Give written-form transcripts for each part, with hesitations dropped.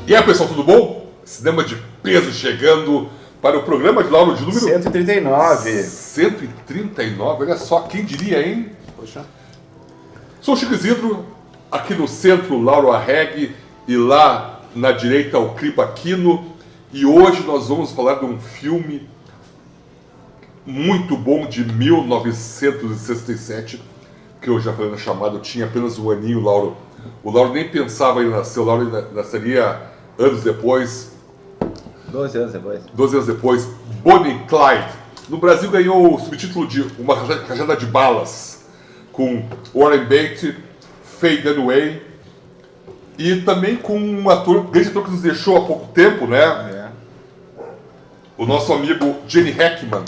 E aí, pessoal, tudo bom? Cinema de peso chegando para o programa de Lauro de número 139. 139, olha só, quem diria, hein? Poxa. Sou o Chico Isidro, aqui no centro, Lauro Arreg, e lá na direita, o Cripo Aquino. E hoje nós vamos falar de um filme muito bom de 1967, que eu já falei na chamada, eu tinha apenas um aninho, Lauro. O Lauro nem pensava em nascer, o Lauro nasceria anos depois. 12 anos depois. 12 anos depois, Bonnie e Clyde. No Brasil ganhou o subtítulo de Uma Cajada de Balas, com Warren Beatty, Faye Dunaway, e também com um grande ator que nos deixou há pouco tempo, né? É. O nosso amigo Gene Hackman.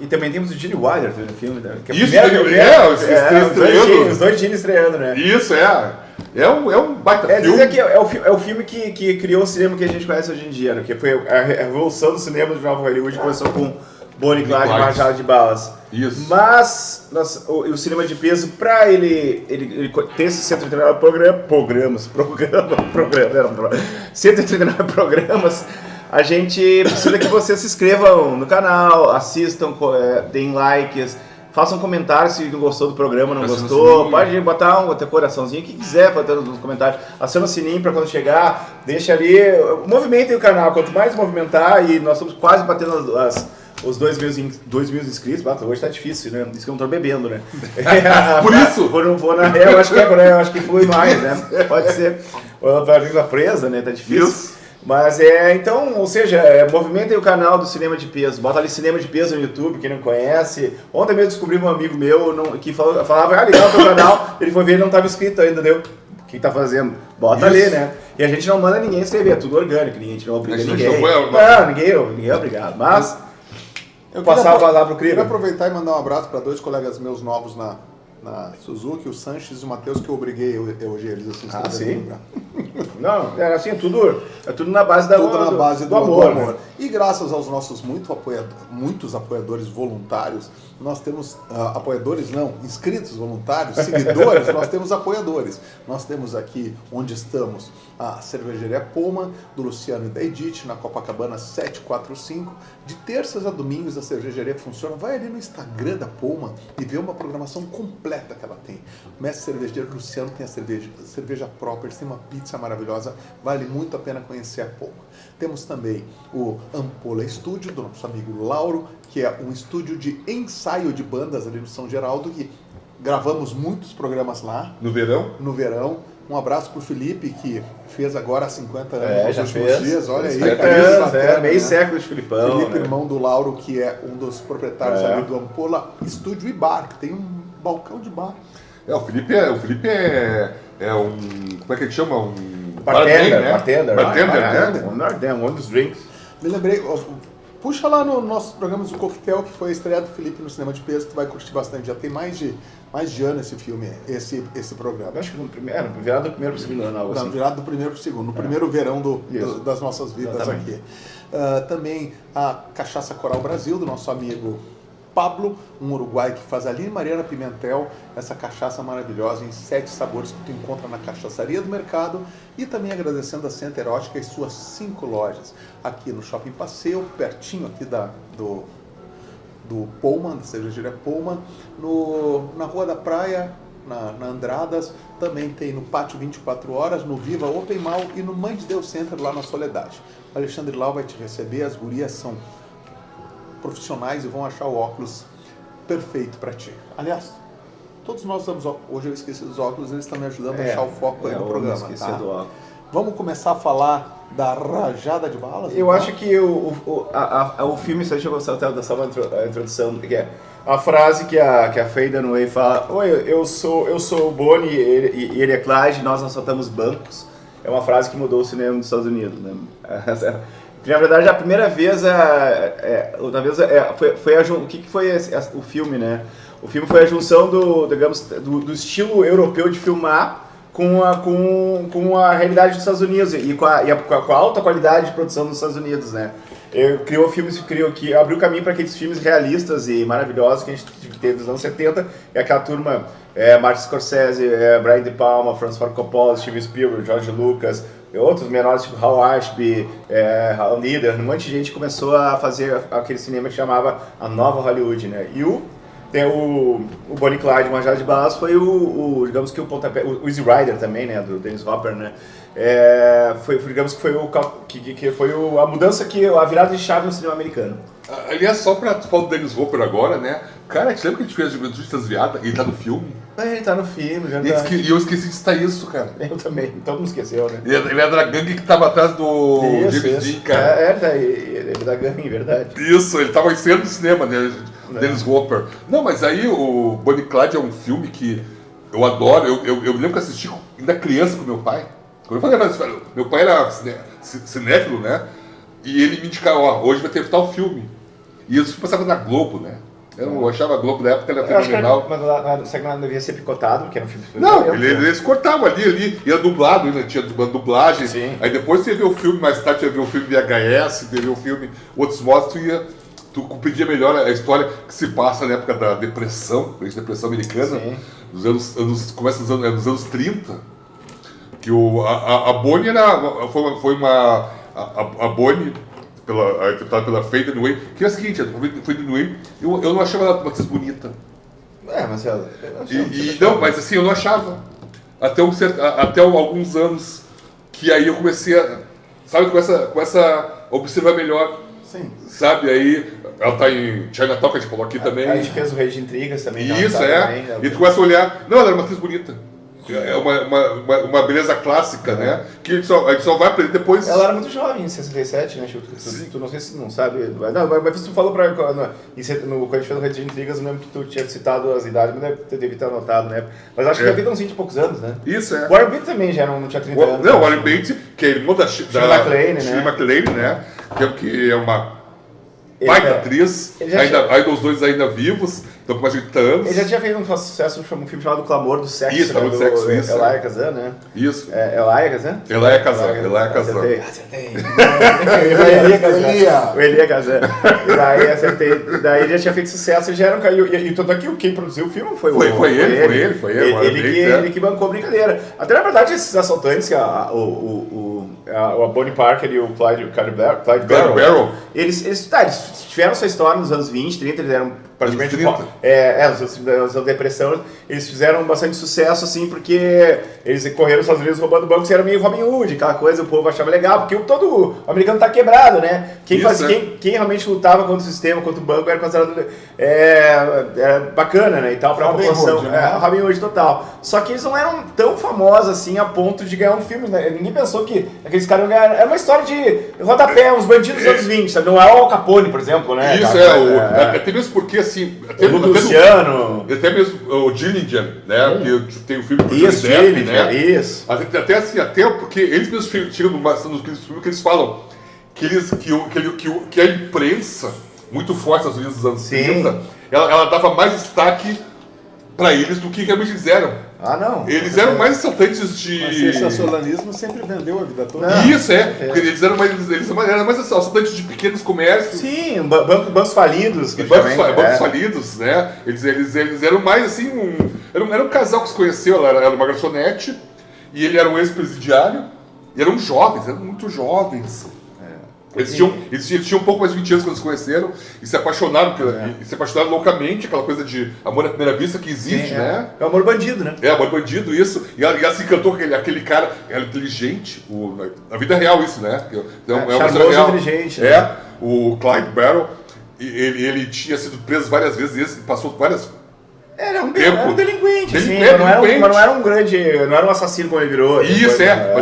E também temos o Gene Wilder no filme, né? Que Isso, os dois Gene estreando, né? Isso, é um baita filme. Dizer que é o filme que criou o cinema que a gente conhece hoje em dia, né? Que foi a revolução do cinema de Nova Hollywood, começou com Bonnie e Clyde e Uma Cajada de Balas. Isso. Mas o cinema de peso, para ele ter esses 139 programas, a gente precisa que vocês se inscrevam no canal, assistam, deem likes, façam comentários se não gostou do programa, não gostou. Pode botar um coraçãozinho, o que quiser botando nos comentários. Aciona o sininho para quando chegar, deixa ali, movimentem o canal. Quanto mais movimentar, e nós estamos quase batendo os 2 mil inscritos. Hoje tá difícil, né? Isso que eu não tô bebendo, né? Por isso? Vou na real, eu acho que flui mais, né? Pode ser. A língua presa, né? Tá difícil. Isso. Mas então, ou seja, movimentem o canal do Cinema de Peso, bota ali Cinema de Peso no YouTube, quem não conhece. Ontem mesmo descobri um amigo meu que falava, legal o teu canal, ele foi ver, ele não estava inscrito ainda, deu? O que tá fazendo? Bota ali, né? E a gente não manda ninguém inscrever, é tudo orgânico, a gente não obriga ninguém. Ninguém é obrigado, mas eu passar a palavra pro Cripo. Queria aproveitar e mandar um abraço para 2 colegas meus novos na Suzuki, o Sanches e o Matheus, que eu obriguei hoje eles assim. Sim. Não, assim, é tudo na base do amor. Né? E graças aos nossos muitos apoiadores voluntários, nós temos inscritos voluntários, seguidores, nós temos apoiadores. Nós temos aqui onde estamos a Cervejaria Poma, do Luciano e da Edith, na Copacabana 745. De terças a domingos a cervejaria funciona. Vai ali no Instagram da Poma e vê uma programação completa que ela tem. O mestre cervejeiro Luciano tem a cerveja própria, tem uma pizza maravilhosa, vale muito a pena conhecer a Poma. Temos também o Ampola Estúdio, do nosso amigo Lauro, que é um estúdio de ensaio de bandas ali no São Geraldo, que gravamos muitos programas lá. No verão? No verão. Um abraço pro Felipe, que fez agora 50 anos nos últimos dias. Olha aí, meio século de Filipão. Felipe, irmão do Lauro, que é um dos proprietários ali do Ampola Estúdio e Bar, que tem um balcão de bar. O Felipe é um, como é que ele chama? Um bartender, um dos drinks. Me lembrei, puxa lá no nossos programas do Coquetel, que foi a estreia do Felipe no Cinema de Peso, tu vai curtir bastante. Já tem mais de ano esse filme, esse programa. Eu acho que virado do primeiro pro segundo ano, algo assim. Virado do primeiro pro segundo, no primeiro verão das nossas vidas. Exatamente. Aqui. Também a Cachaça Coral Brasil, do nosso amigo Pablo, um uruguai que faz ali em Mariana Pimentel, essa cachaça maravilhosa em 7 sabores que tu encontra na Cachaçaria do Mercado, e também agradecendo a Center Erótica e suas 5 lojas aqui no Shopping Passeio, pertinho aqui do Pullman, da cervejaria Pullman, na Rua da Praia, na Andradas, também tem no Pátio 24 Horas, no Viva Open Mall e no Mãe de Deus Center lá na Soledade. O Alexandre Lau vai te receber, as gurias são profissionais e vão achar o óculos perfeito para ti. Aliás, todos nós usamos óculos. Hoje eu esqueci dos óculos, eles estão me ajudando a achar o foco aí no programa. Tá? Do óculos. Vamos começar a falar da Rajada de Balas? Eu acho que o filme, se a gente gostar até da sua introdução, que é a frase que a Faye Dunaway fala: "Oi, eu sou o Bonnie e ele é Clyde, nós assaltamos bancos", é uma frase que mudou o cinema dos Estados Unidos, né? Na verdade, a primeira vez, o que foi o filme, né? O filme foi a junção do estilo europeu de filmar com a realidade dos Estados Unidos e com a alta qualidade de produção dos Estados Unidos, né? Criou filmes que abriu caminho para aqueles filmes realistas e maravilhosos que a gente teve nos anos 70, e aquela turma, Martin Scorsese, Brian De Palma, Francis Ford Coppola, Steven Spielberg, George Lucas, outros menores, tipo Hal Ashby, Hal Needham, um monte de gente começou a fazer aquele cinema que chamava a Nova Hollywood, né? E tem o Bonnie Clyde, Uma Jada de Balas, foi digamos que o pontapé, o Easy Rider também, né, do Dennis Hopper, né? Digamos que foi a mudança, a virada de chave no cinema americano. Aliás, só pra tu falar do Dennis Hopper agora, né? Cara, te lembra que a gente fez a Juventude Transviada? Ele tá no filme? Ele tá no filme, verdade. E eu esqueci de citar isso, cara. Eu também, todo mundo esqueceu, né? Ele é da gangue que tava atrás do James Dean, cara. Ele é da gangue, verdade. Isso, ele tava em cena do cinema, né? Dennis Hopper. Não, mas aí o Bonnie Clyde é um filme que eu adoro. Eu lembro que assisti ainda criança com meu pai. Quando eu falei, meu pai era cinéfilo, né? E ele me indicava, hoje vai ter tal filme. E isso passava na Globo, né? Eu achava a Globo da época era fenomenal. Mas será que não devia ser picotado, porque era um filme... Não, eles cortavam ali, ia dublado, ainda tinha dublagem. Sim. Aí depois você vê o filme, mais tarde você vê o filme VHS, você vê o filme, outros modos, tu compreendia melhor a história que se passa na época da depressão, a depressão americana, começa nos anos 30, que a Bonnie a Bonnie, interpretada pela Faye Dunaway, que é o seguinte, a Faye Dunaway, eu não achava ela uma atriz bonita. Mas ela... Não, mas assim, eu não achava. Até alguns anos, que aí eu comecei a, sabe, começa a observar melhor. Sim. Sabe, aí ela tá em Chinatown, que a gente falou aqui também. A gente fez o Rei de Intrigas também. Isso, também, e tu começa a olhar, não, ela era uma atriz bonita. É uma beleza clássica, né? Que a gente só vai aprender depois. Ela era muito jovem, em 67, né? Tu não sei se não sabe. Não, mas tu falou pra quando a gente fez o Rede de Intrigas, eu lembro que tu tinha citado as idades, mas deve ter anotado, né? Mas acho que deve ter uns 20 e poucos anos, né? Isso, é. O Warren Beatty também já não tinha 30 anos. Não, o Warren Beatty, que é irmão da Shirley MacLaine, Shirley MacLaine, né? Que é uma baita atriz, ainda os dois ainda vivos, estão com mais de 80 anos. Ele já tinha feito um sucesso, um filme chamado Clamor do Sexo. Isso, Clamor do Sexo, isso. Elia Kazan, né? Isso. Elia Kazan? Elia Kazan. Acertei. O Elia Kazan. E daí acertei. Daí ele já tinha feito sucesso, ele já era um cara. E tanto aqui, quem produziu o filme foi ele. Ele que bancou a brincadeira. Até na verdade, esses assaltantes, a Bonnie Parker e o Clyde Barrow, eles tiveram sua história nos anos 20, 30, eles eram praticamente... Os anos depressão, eles fizeram bastante sucesso, assim, porque eles correram nos Estados Unidos roubando bancos e era meio Robin Hood, aquela coisa, o povo achava legal, porque todo americano tá quebrado, né? Quem realmente lutava contra o sistema, contra o banco, era considerado bacana, né? E tal, pra população. Robin Hood total. Só que eles não eram tão famosos, assim, a ponto de ganhar um filme, né? Ninguém pensou que aqueles caras iam ganhar... Era uma história de rodapé, uns bandidos dos anos 20, sabe? Não é o Al Capone, por exemplo, né? Isso, até mesmo porque, assim... O Luciano... Até mesmo o Gilligan, né? Que tem o filme... Isso, né? Isso. Até porque eles mesmos chegam nos filmes que eles falam que a imprensa, muito forte nos Estados Unidos dos anos 30, ela dava mais destaque para eles do que realmente eles eram. Não. Eles eram mais assaltantes de... Mas o sensacionalismo sempre vendeu a vida toda. Isso, porque eles eram mais assaltantes de pequenos comércios. Sim, bancos falidos. Bancos falidos, né? Eles eram mais assim, era um casal que se conheceu, ela era uma garçonete, e ele era um ex-presidiário, e eram muito jovens. Eles tinham um pouco mais de 20 anos quando se conheceram e se apaixonaram, loucamente, aquela coisa de amor à primeira vista que existe, né? É o amor bandido, né? Amor bandido, isso. E ela se encantou com aquele cara, era inteligente, na vida real isso, né? Charmoso e inteligente. Né? O Clyde Barrow, ele tinha sido preso várias vezes e passou várias... Era um delinquente, assim, mas não era um grande, não era um assassino como ele virou. Isso,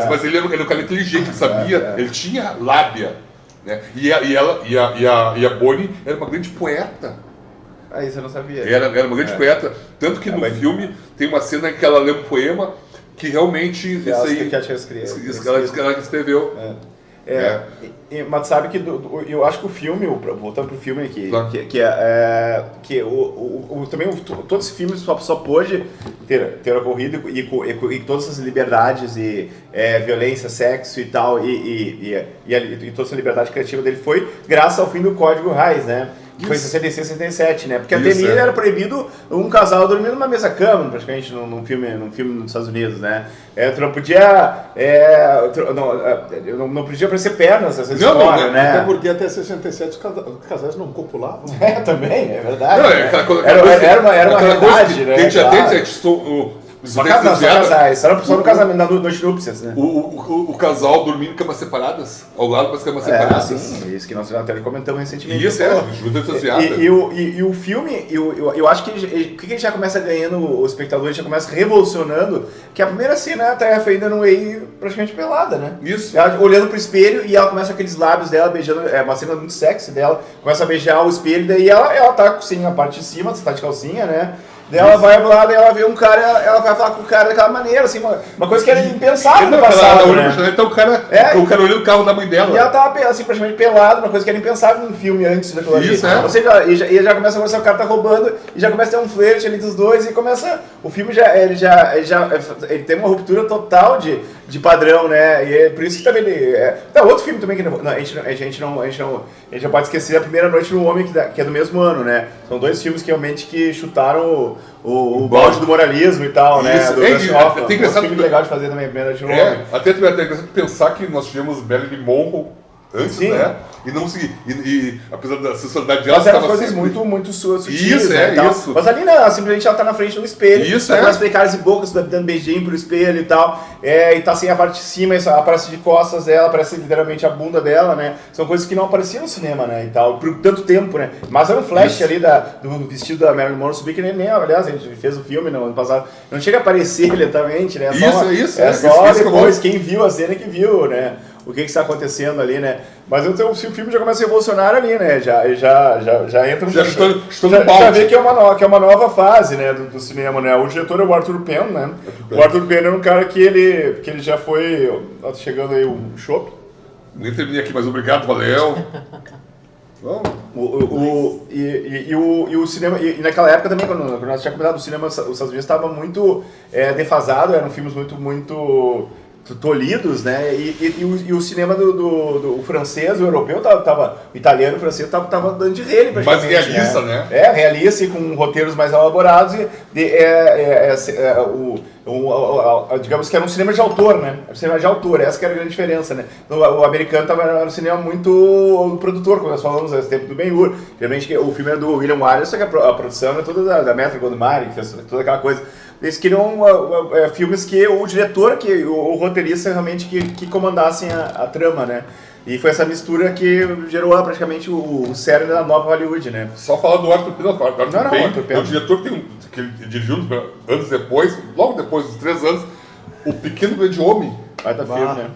mas ele era um cara inteligente, ele sabia, ele tinha lábia. Né? E a Bonnie era uma grande poeta. Isso eu não sabia. Era uma grande poeta. Tanto que no filme tem uma cena em que ela lê um poema que realmente ela escreveu. Mas sabe que eu acho que o filme, voltando pro filme aqui, claro. Também todo esse filme só pôde ter ocorrido e todas essas liberdades e violência, sexo e tal, e toda essa liberdade criativa dele foi graças ao fim do Código Hays, né? Que foi em 66, 67, né? Porque até Isso, ali era proibido um casal dormir numa mesma cama, praticamente, num filme nos Estados Unidos, né? Tu não podia... não podia aparecer pernas, às vezes, fora, né? Até porque até 67 os casais não copulavam. Também, é verdade. Não, né? era uma realidade, né? Tem Só casais, só no casamento, na noite de núpcias, né? O casal dormindo em camas separadas, ao lado das camas separadas. Sim, isso que nós até comentamos recentemente. Isso, juventude associada. E o filme, eu acho que o que ele já começa ganhando, o espectador ele já começa revolucionando, que a primeira cena tá a Faye Dunaway praticamente pelada, né? Isso. Ela olhando pro espelho e ela começa aqueles lábios dela beijando, é uma cena muito sexy dela, começa a beijar o espelho, daí ela tá com a parte de cima, você tá de calcinha, né? Daí ela vai lá, daí ela vê um cara, ela vai falar com o cara daquela maneira, assim, uma coisa que era impensável no passado, né? Então o cara olhando o carro da mãe dela. E ela tava assim, praticamente pelada, uma coisa que era impensável num filme antes daquilo ali. Isso, é. Ou seja, e já começa a conversar, o cara tá roubando, e já começa a ter um flerte ali dos dois, e começa, o filme ele tem uma ruptura total de padrão, né? E é por isso que também outro filme também que a gente não pode esquecer A Primeira Noite no Homem, que é do mesmo ano, né? São dois filmes que realmente chutaram o balde do moralismo e tal, né? Isso, Do Dustin Hoffman. tem engraçado um filme legal de fazer também, A Primeira Noite no Homem. Até interessante pensar que nós tivemos Marilyn Monroe antes, Sim. né? E não se. E apesar da sensualidade Mas dela, eram coisas muito sutis, Isso, né, tal. isso. Mas ali não, simplesmente ela tá na frente do espelho, Isso, começa a fazer caras e bocas, dando beijinho pro espelho e tal, e tá sem a parte de cima, aparece de costas dela, aparece literalmente a bunda dela, né? São coisas que não apareciam no cinema, né, e tal, por tanto tempo, né? Mas era um flash ali do vestido da Marilyn Monroe subir, que nem, aliás, a gente fez o filme no ano passado, não chega a aparecer diretamente, né? Só depois, quem viu a cena que viu, né? O que está acontecendo ali, né? Mas o filme já começa a revolucionar ali, né? Já entra um... Já vê que é uma nova fase, né, do cinema, né? O diretor é o Arthur Penn, né? O Arthur Penn é um cara que ele já foi... Tá chegando aí o chopp. Nem terminei aqui, mas obrigado, valeu. O cinema, e naquela época também, quando nós tínhamos comentado, o cinema, os Estados Unidos estava muito defasado, eram filmes muito tolhidos, né? E o cinema do francês, o europeu, o italiano, o francês tava dando de rele praticamente. Mais realista, né? Realista, e com roteiros mais elaborados, digamos que era um cinema de autor, né? Era um cinema de autor, essa que era a grande diferença, né? O americano era um cinema muito produtor, como nós falamos nesse tempo do Ben-Hur. Geralmente o filme era do William Wallace, só que a produção é toda da Metro-Goldwyn-Mayer, que fez toda aquela coisa. Eles queriam filmes que o diretor, o roteirista realmente que comandassem a trama, né? E foi essa mistura que gerou praticamente o cerne da nova Hollywood, né? Só falar do Arthur Penn, Arthur Penn é o diretor que ele dirigiu anos depois, logo depois dos 3 anos, O Pequeno Grande Homem. Vai dar filme, né?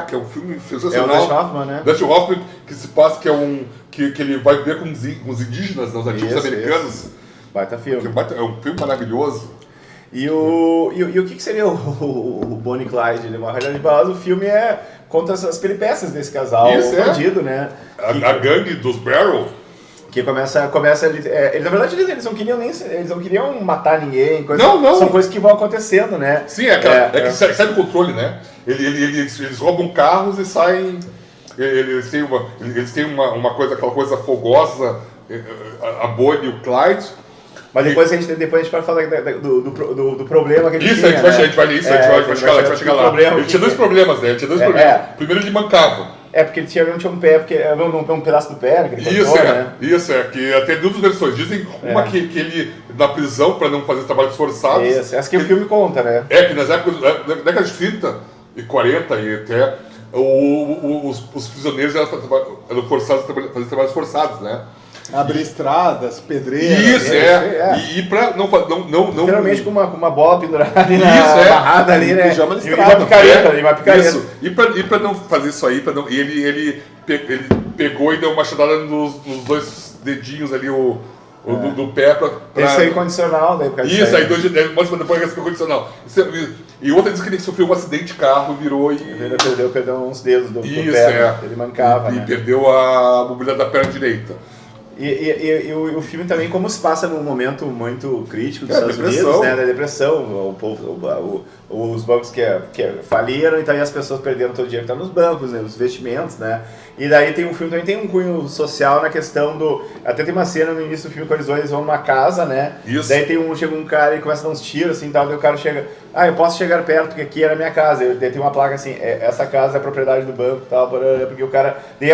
Que é um filme sensacional. É o Dustin Hoffman, né? Dustin Hoffman, que se passa que ele vai viver com os indígenas, os antigos americanos. Vai dar filme. É um filme maravilhoso. E o que seria o Bonnie e Clyde? Na realidade, o filme conta as peripécias desse casal bandido, né? A gangue dos Barrel. Que começa na verdade, eles não queriam matar ninguém. Não. São coisas que vão acontecendo, né? Sim, que sai do controle, né? Eles roubam carros e saem... Eles têm uma coisa, aquela coisa fogosa, a Bonnie e o Clyde. Mas depois a gente pode falar do problema que ele isso, tinha, a gente vai chegar lá. Ele tinha dois problemas, né? Primeiro ele mancava. Porque ele não tinha um pé, um pedaço do pé, né? Isso, que até duas versões. Dizem uma que ele, na prisão, para não fazer trabalhos forçados. Isso, essa que o filme conta, né? Que nas épocas, na década de 30 e 40 e até, os prisioneiros eram forçados a fazer trabalhos forçados, né? Abrir estradas, pedreiras. Isso, E pra não... Literalmente com uma bola pendurada ali amarrada ali, né? E uma picareta. Isso. E pra não fazer isso aí, ele pegou e deu uma machadada nos 2 dedinhos ali, do pé pra... Esse aí condicional, daí. Isso, aí depois recebeu condicional. E outra diz que ele sofreu um acidente de carro, virou e... Ele perdeu uns dedos do pé, ele mancava, e perdeu a mobilidade da perna direita. E o filme também, como se passa num momento muito crítico dos Estados Unidos, né, da depressão, o os bancos que faliram, então aí as pessoas perderam todo o dinheiro que está nos bancos, né, os investimentos, né? E daí tem um filme também tem um cunho social na questão do... Até tem uma cena no início do filme que eles vão numa casa, né? Isso. Daí chega um cara e começa a dar uns tiros, assim, tal, daí o cara chega... eu posso chegar perto, porque aqui era a minha casa. Daí tem uma placa assim, essa casa é propriedade do banco, tal, porque o cara... Daí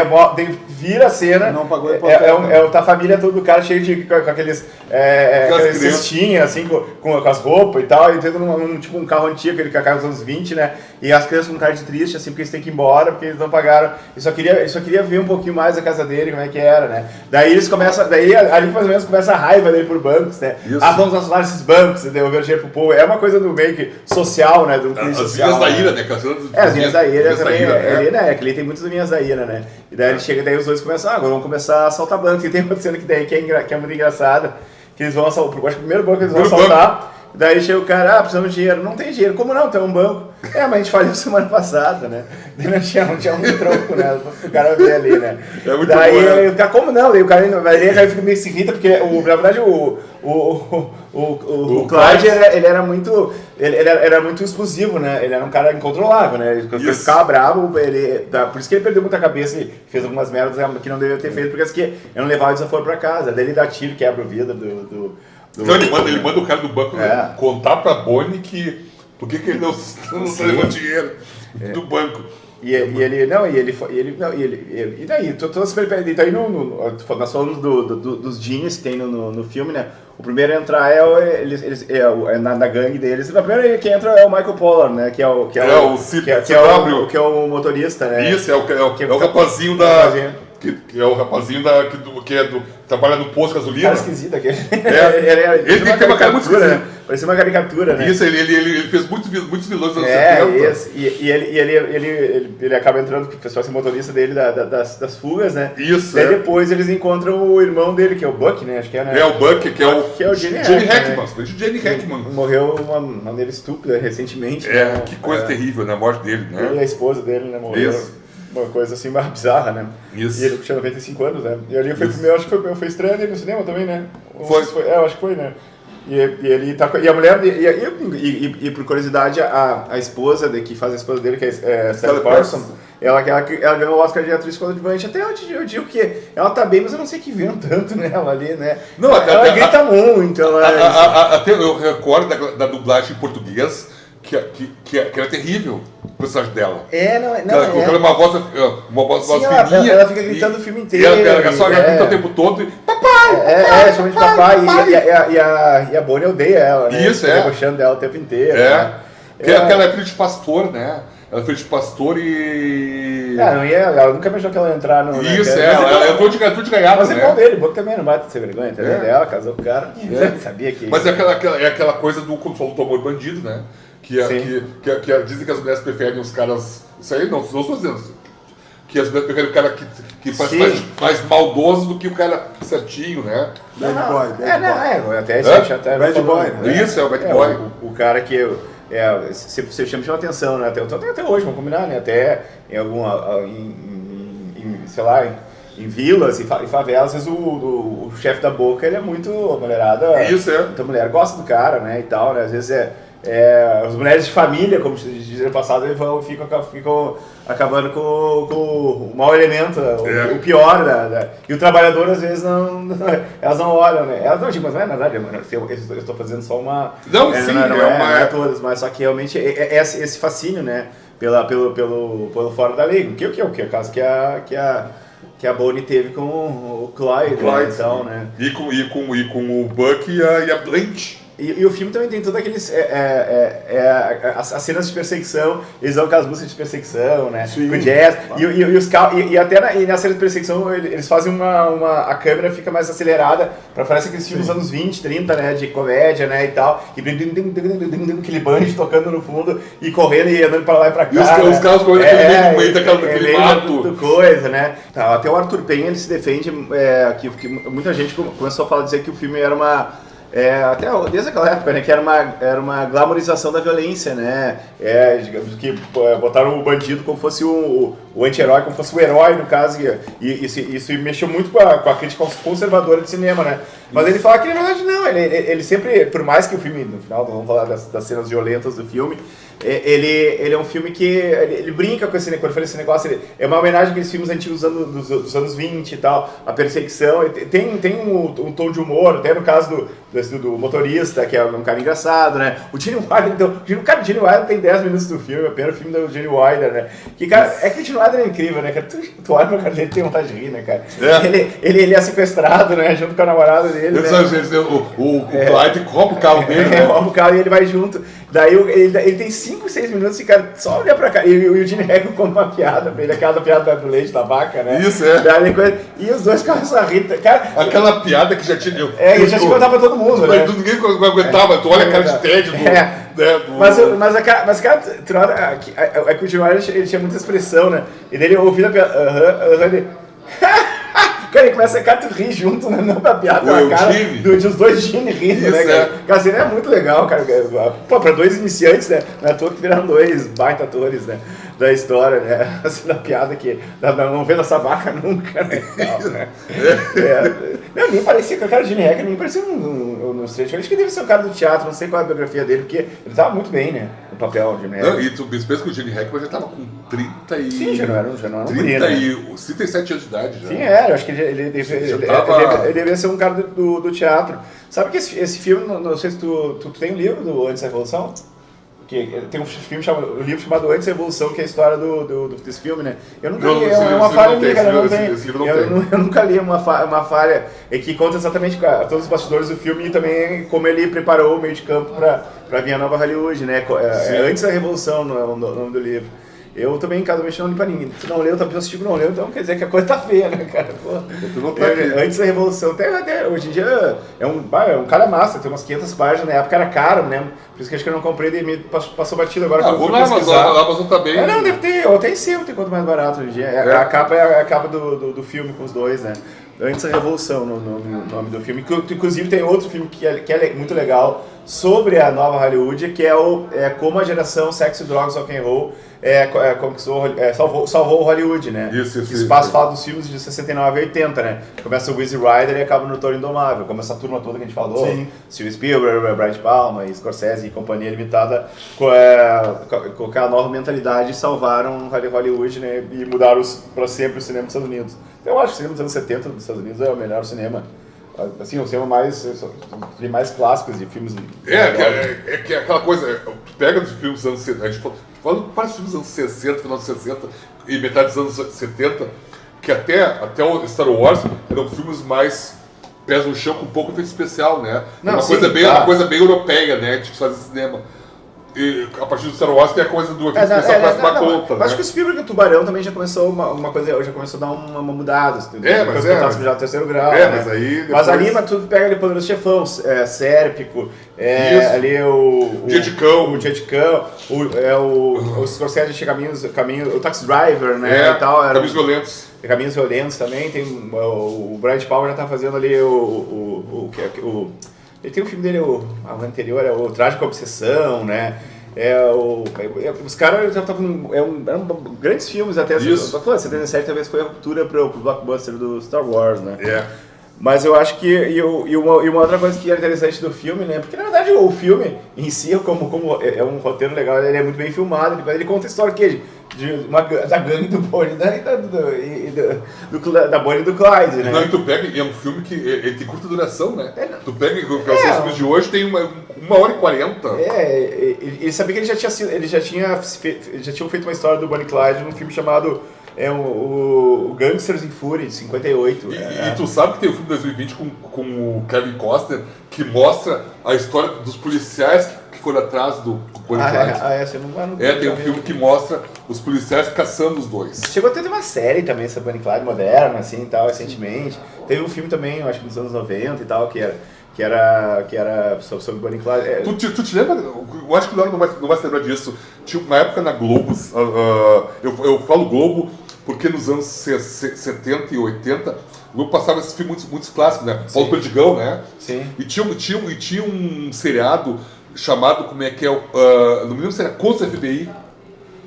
vira a cena... Não pagou a tá a família toda do cara cheio com aqueles cestinhas, assim, com as roupas e tal, e tendo tipo um carro antigo, aquele carro dos anos 20, né? E as crianças com cara de triste, assim, porque eles têm que ir embora, porque eles não pagaram. E só queria ver um pouquinho mais a casa dele, como é que era, né? Daí eles começam, ali mais ou menos começa a raiva dele por bancos, né? Isso. Vamos assolar esses bancos, devolver o dinheiro pro povo. É uma coisa do meio que social, né? Do As social, Vinhas da né? Ira, né? As Vinhas da Ira também, né? né? Que ali tem muitas Vinhas da Ira, né? E daí ele chega, daí os dois começam, agora vamos começar a assaltar bancos. E tem uma cena que é muito engraçada, que eles vão assaltar, acho que o primeiro banco eles vão assaltar. Daí chega o cara, precisamos de dinheiro. Não tem dinheiro. Como não? Tem um banco. Mas a gente faliu semana passada, né? Daí não tinha um troco, né? O cara ver ali, né? É muito daí bom, né? o cara, como não? Daí o cara fica meio se irrita, porque na verdade o Clyde, ele era muito explosivo, né? Ele era um cara incontrolável, né? Ele ficava bravo, por isso que ele perdeu muita cabeça e fez algumas merdas que não deveria ter feito, porque assim, ele não levava o desaforo pra casa. Daí ele dá tiro, quebra o vidro Então ele manda o cara do banco contar pra Bonnie que por que ele não levou dinheiro do banco. E daí, todas as peripécias. Daí nós falamos dos jeans que tem no filme, né? O primeiro a entrar na gangue deles. O primeiro que entra é o Michael Pollard, né? Que é o motorista, né? Isso, é o rapazinho que é o rapazinho trabalha no posto de gasolina. Cara esquisito aquele. Ele tem uma cara muito esquisita, né? Parecia uma caricatura, né? Isso, ele fez muitos vilões dos anos 70. E ele acaba entrando, que o pessoal é motorista dele das fugas, né? Isso, Daí depois eles encontram o irmão dele, que é o Buck, né? Acho que é, né? É o Buck, que é o Jenny Hackman. Né? Jenny Hackman. Morreu de uma maneira estúpida recentemente. Né? Que coisa terrível, né? A morte dele, né? E a esposa dele, né? Morreu. Isso. Uma coisa assim mais bizarra, né? Isso. E ele tinha 95 anos, né? E ali foi o primeiro, acho que foi estreia dele no cinema também, né? Eu acho que foi, né? E ele tá e a mulher e por curiosidade a esposa que faz a esposa dele, que é Sally Parsons, ela ganhou o Oscar de atriz coadjuvante. Até eu digo que ela tá bem, mas eu não sei que viram tanto nela ali, né? Não, ela grita muito. Até eu recordo da dublagem em português que era terrível o personagem dela. Ela uma voz fininha. Ela fica gritando o filme inteiro. Ela só grita o tempo todo e papai! Chama de papai. E a Bonnie odeia ela, né? Isso, debochando dela o tempo inteiro. Né? Ela é filha de pastor, né? Ela é filha de pastor e... Ela nunca imaginou que ela ia entrar no... Isso, ela entrou de gaiato, mas é bom dele, bom que também não bate de ser vergonha, entendeu? Ela casou com o cara, sabia que... Mas é aquela coisa do quando falou do amor bandido, né? Dizem que as mulheres preferem os caras... Isso aí não estou dizendo. Que as mulheres preferem o cara que faz mais maldoso do que o cara certinho, né? Bad boy. Bad boy, né? Isso, é o bad boy. O cara que... você chama atenção, né? Até hoje, vamos combinar, né? Até em sei lá, em vilas e favelas, às vezes o chefe da boca, ele é muito mulherada. Isso, muita mulher gosta do cara, né? E tal, né? Às vezes as mulheres de família, como dizer no passado, ficam acabando com o mau elemento, o pior e o trabalhador às vezes elas não olham, né? Elas não dizem, mas não é na verdade, eu estou fazendo só uma... Não, sim, não é todas, mas só que realmente é esse fascínio, né? Pelo fora da lei, que é o caso que a Bonnie teve com o Clyde, né? Então, né? E com o Buck e a Blanche. E o filme também tem todas aqueles as cenas de perseguição, eles dão aquelas músicas de perseguição, né? Sim. Com jazz, e até na cena de perseguição eles fazem a câmera fica mais acelerada, para parecer aqueles filmes dos anos 20, 30, né? De comédia, né? E tal, e aquele banjo tocando no fundo, e correndo e andando para lá e para cá. E os carros correndo no meio daquele mato. Coisa, né? Até o Arthur Penha, ele se defende, que muita gente começou a dizer que o filme era uma... até desde aquela época, né, que era uma glamorização da violência, né? Digamos que botaram o bandido como fosse o o anti-herói como fosse o herói, no caso, e isso mexeu muito com a crítica conservadora de cinema, né? Mas ele fala que, na verdade, não, ele sempre, por mais que o filme, no final, vamos falar das cenas violentas do filme, ele é um filme que ele brinca com esse, quando fala esse negócio, é uma homenagem àqueles filmes antigos dos anos 20 e tal, a perseguição, tem um tom de humor, até no caso do motorista, que é um cara engraçado, né? O Gene Wilder, então, o Gene Wilder tem 10 minutos do filme, é o primeiro filme do Gene Wilder, né? Que, cara, é que o Gene Wilder é incrível, né, cara? Tu olha pra cara dele, tem vontade de rir, né, cara? Ele é sequestrado, né, junto com a namorada dele, né? O Clyde compra o carro dele, né? Compra o carro e ele vai junto. Daí ele tem 5, 6 minutos e, cara, só olha pra cá. E o Gene Hackman conta uma piada pra ele, aquela piada do leite da vaca, né? Isso, é. E os dois começam a rir. Cara, aquela piada que já tinha... ele já tinha contado pra todo mundo, né? Ninguém aguentava, tu olha a cara de tédio do... Mas cara, tu nota que o Gene Wilder, ele tinha muita expressão, né? E daí ele ouvindo a piada, ele... Cara, ele começa a tu rir junto, né? Não pra piada, na cara dos dois Gene rindo, isso, né, cara? Cara, assim, é muito legal, cara. Pô, pra dois iniciantes, né? Não é à toa que viraram dois baita atores, né? Da história, né? Assim, da piada que não vendo essa vaca nunca, né? Não, né? Não, nem parecia, com a cara de Gene Hackman, nem parecia no straight. Eu acho que deve ser um cara do teatro, não sei qual é a biografia dele, porque ele tava muito bem, né? No papel de Gene Hackman. Não, e tu pensa que o Gene Hackman já tava com 30 e... Sim, já não era um 37 anos de idade já. Sim, eu acho que ele devia ser um cara do teatro. Sabe que esse filme, não sei se tu tem um livro do Antes da Revolução? Que tem um livro chamado Antes da Revolução, que é a história desse filme, né? Eu nunca li, é uma falha minha, cara, eu nunca li uma falha que conta exatamente todos os bastidores do filme e também como ele preparou o meio de campo para vir a nova Hollywood, né? Antes da Revolução, não é o nome do livro. Eu também, cada vez não li pra ninguém. Tu não leu, tá pensando, tipo, não leu, então quer dizer que a coisa tá feia, né, cara? Pô, antes da Revolução, até hoje em dia é um cara massa, tem umas 500 páginas, na época era caro, né? Por isso que acho que eu não comprei, daí me passou batido agora. Vou na Amazon, a Amazon tá bem. Não, deve ter, ou tem sim, tem quanto mais barato hoje em dia. A capa é a capa do filme com os dois, né? Antes da Revolução, no nome do filme. Inclusive tem outro filme que é muito legal sobre a nova Hollywood, que é como a geração sexo, drogas, rock and roll salvou o Hollywood, né? Isso. Espaço fala dos filmes de 69 e 80, né? Começa o Easy Rider e acaba no Toro Indomável. Como essa turma toda que a gente falou. Sim. Steven Spielberg, Brian De Palma, Scorsese e companhia limitada com a nova mentalidade salvaram Hollywood, né? E mudaram para sempre o cinema dos Estados Unidos. Eu acho que o cinema dos anos 70 dos Estados Unidos é o melhor cinema. Assim, o cinema mais clássicos de filmes... É que aquela coisa, tu pega dos filmes dos anos 70, a gente fala para os filmes dos anos 60, final dos 60 e metade dos anos 70, que até o Star Wars eram filmes mais pés no chão com um pouco de efeito especial, né? Uma coisa bem europeia, né? De fazer cinema. E a partir do Star Wars tem a coisa do efeito especial para tomar conta, né? Acho que o Spielberg e o Tubarão também já começou uma coisa, já começou a dar uma mudada. Já o terceiro grau. Mas aí... Mas ali, tu pega ali Poderoso Chefão, Sérpico, ali o Dia de Cão, o Scorsese de Caminho, o Taxi Driver, né? E tal, Caminhos Violentos também, tem o Brian De Palma já tá fazendo ali ele tem um filme dele, o anterior, é o Trágica Obsessão, né? Os caras eram grandes filmes até. Isso. 77 talvez foi a ruptura pro blockbuster do Star Wars, né? Mas eu acho que... E uma outra coisa que é interessante do filme, né? Porque, na verdade, o filme em si, como é um roteiro legal, ele é muito bem filmado. Ele conta a história da gangue do Bonnie da Bonnie e do Clyde, né? Não, e tu pega... E é um filme que ele tem curta duração, né? Tu pega... Os filmes de hoje tem 1h40. Ele sabia que eles já tinham feito uma história do Bonnie e Clyde num filme chamado... o Gangsters in Fury, de 58. E tu sabe que tem o filme de 2020 com o Kevin Costner, que mostra a história dos policiais que foram atrás do Bonnie e Clyde. Tem um filme que mostra os policiais caçando os dois. Chegou a ter uma série também, essa Bonnie e Clyde moderna, assim, e tal, recentemente. Teve um filme também, eu acho que nos anos 90 e tal, que era sobre Bonnie e Clyde. Tu te lembra? Eu acho que não vai se lembrar disso. Tinha uma época na Globo, eu falo Globo porque nos anos 70 e 80, o Globo passava esses filmes muito clássicos, né? Paulo Perdigão, né? Sim. E tinha um seriado chamado, não me lembro se era Contos da FBI,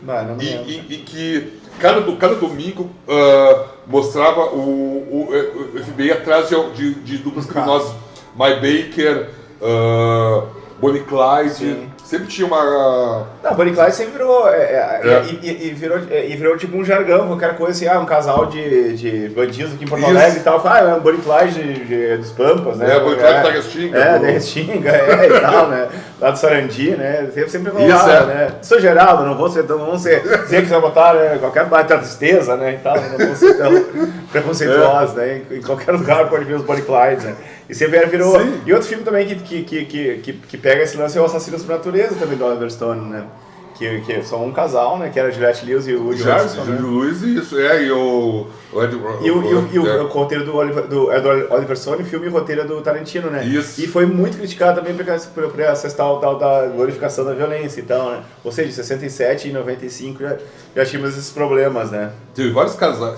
Não me lembro. em que cada domingo mostrava o FBI atrás de duplas criminosas. My Baker, Bonnie Clyde. Sim. Sempre tinha uma... Não, Bonnie Clyde sempre virou, virou tipo um jargão, qualquer coisa assim, um casal de bandidos aqui em Porto Alegre e tal, é um Bonnie Clyde dos Pampas, né? Bonnie Clyde da Restinga. Da Restinga, e tal, né? Lá do Sarandi, né? Sempre rolava, né? Sou Geraldo, não vou ser dizer que você vai botar, né? Qualquer baita tristeza, né? E tal, não vou ser tão preconceituoso, né? Em qualquer lugar pode ver os Bonnie Clyde, né? E sempre virou... Sim. E outro filme também que pega esse lance é o Assassinos por Natureza, também do Oliver Stone, né? Que são um casal, né? Que era Juliette Lewis e o Woody Harrelson, né? Lewis e isso, e o o roteiro do Oliver Stone, filme e roteiro do Tarantino, né? Isso. E foi muito criticado também por essa tal da glorificação da violência e tal, né? Ou seja, em 67 e 95 já tínhamos esses problemas, né? Teve vários casais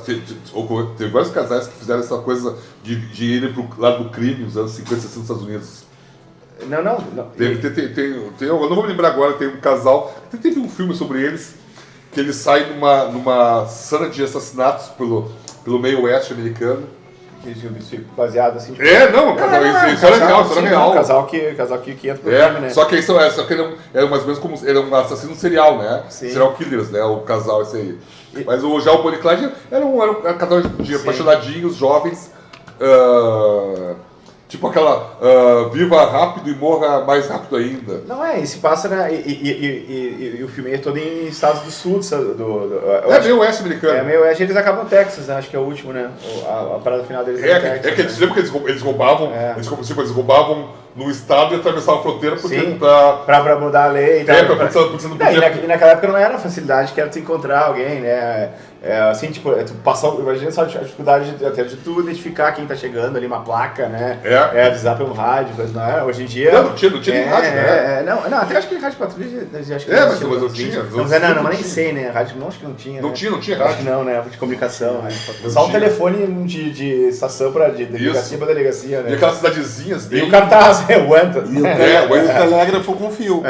que fizeram essa coisa de irem pro lado do crime nos anos 50 e 60 nos Estados Unidos. Não. Eu não vou me lembrar agora, tem um casal. Teve um filme sobre eles, que eles saem numa cena de assassinatos pelo meio oeste americano. Baseado assim. Tipo... Isso era real. Um casal que entra pro crime, né? Só que era mais ou menos como. Era um assassino serial, né? Sim. Serial killers, né? O casal esse aí. Mas já o Bonnie Clyde era um casal de apaixonadinhos, jovens. Tipo aquela viva rápido e morra mais rápido ainda. Não e se passa, né? E o filme é todo em estados do sul. Meio oeste americano. Meio oeste, eles acabam no Texas, né? Acho que é o último, né? A parada final deles é no Texas. Que eles lembram que eles roubavam, eles roubavam no estado e atravessavam a fronteira porque pra mudar a lei e tal. E naquela época não era facilidade que era tu encontrar alguém, né? Assim, tipo, tu passou, imagina só a dificuldade de tu identificar quem tá chegando ali, uma placa, né? Avisar pelo rádio, mas não era, hoje em dia... Não tinha rádio, né? Não, até acho que rádio patrulha, acho que mas não tinha. Mas nem sei, né? Rádio não, acho que não tinha, Não tinha rádio. Acho que não, né? De comunicação, né? Só um telefone de estação de delegacia pra delegacia, né? E aquelas cidadezinhas bem... E o cartaz, o telégrafo com fio. O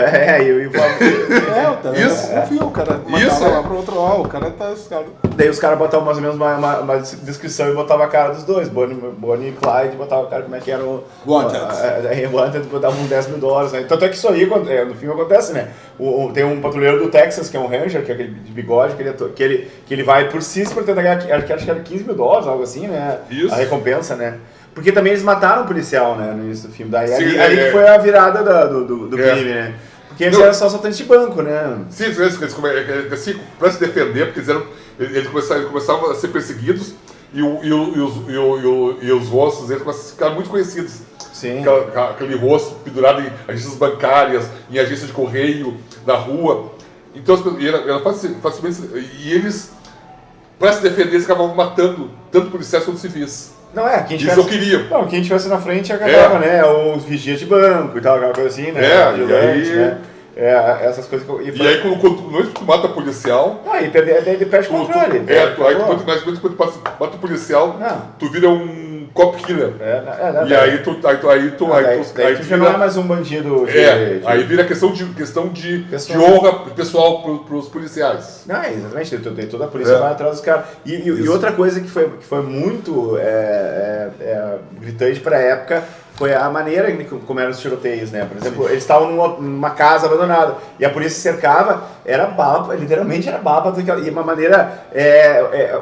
telégrafo com fio, o cara mandava lá pro outro lado, o cara tá... Daí os caras botavam mais ou menos uma descrição e botavam a cara dos dois, Bonnie e Clyde, botavam a cara como é que era o... Wanted, botavam uns $10 mil, né? Tanto é que isso aí, no filme acontece, né? Tem um patrulheiro do Texas, que é um ranger, que é aquele de bigode, que ele vai por si pra tentar ganhar, acho que era $15 mil, algo assim, né? Isso. A recompensa, né? Porque também eles mataram o policial, né, no início do filme. Daí ali que foi a virada do crime, né? Porque eles eram só assaltantes de banco, né? Sim, eles para se defender, porque eles começavam a ser perseguidos e os rostos deles começaram a ficar muito conhecidos. Sim. Aquele rosto pendurado em agências bancárias, em agências de correio, na rua. Então, facilmente. E eles, para se defender, eles acabavam matando tanto policiais quanto civis. Não, quem tivesse... Isso eu queria. Não, quem tivesse na frente acabava, né? Os vigias de banco e tal, aquela coisa assim, né? E aí... né? Essas coisas que E aí, quando tu mata policial... Ele perde o controle. Quando tu mata o policial, tu vira um cop killer. E aí tu já não é mais um bandido aí vira questão de honra pessoal pros policiais. Não, exatamente, toda a polícia vai atrás dos caras. E outra coisa que foi muito gritante pra época foi a maneira como eram os tiroteios, né? Por exemplo, eles estavam numa casa abandonada e a polícia cercava, era bala, literalmente era bala, e uma maneira...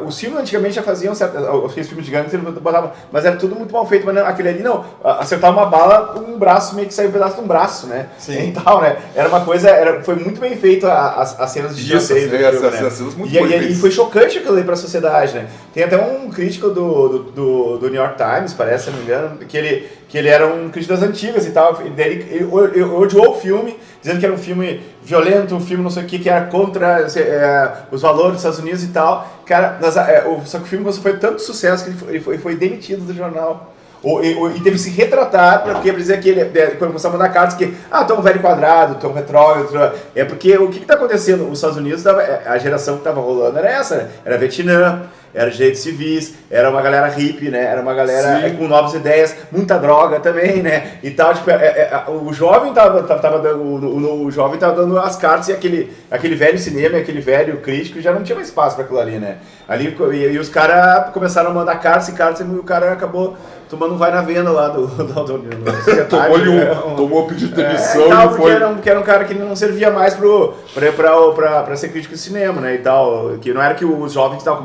os filmes antigamente já faziam, aqueles filmes de gangue, mas era tudo muito mal feito, mas não, aquele ali não, acertava uma bala, um braço meio que saiu um pedaço de um braço, né? Sim. E tal, né? Era uma coisa, foi muito bem feito as cenas de tiroteio do filme, né? E foi chocante aquilo aí pra sociedade, né? Tem até um crítico do New York Times, parece, se não me engano, que ele era um crítico das antigas e tal, ele odiou o filme, dizendo que era um filme violento, um filme não sei o que era contra os valores dos Estados Unidos e tal. Cara, só que o filme foi tanto sucesso que ele foi demitido do jornal. E teve que se retratar para dizer que ele, quando começou a mandar cartas, que tu é um velho quadrado, tu é um retrógrado. Porque o que está acontecendo? Os Estados Unidos, a geração que estava rolando era essa, né? Era Vietnã, era direitos civis, era uma galera hippie, né? Era uma galera Sim. com novas ideias, muita droga também, né? E tal, tipo, o jovem tava dando, o jovem tava dando as cartas e aquele velho cinema, aquele velho crítico já não tinha mais espaço para aquilo ali, né? Ali, e os caras começaram a mandar cartas e o cara acabou tomando um vai na venda lá do secretário. Tomou pedido de demissão e foi... porque era um cara que não servia mais pra ser crítico de cinema, né, e tal. Que não era que os jovens estavam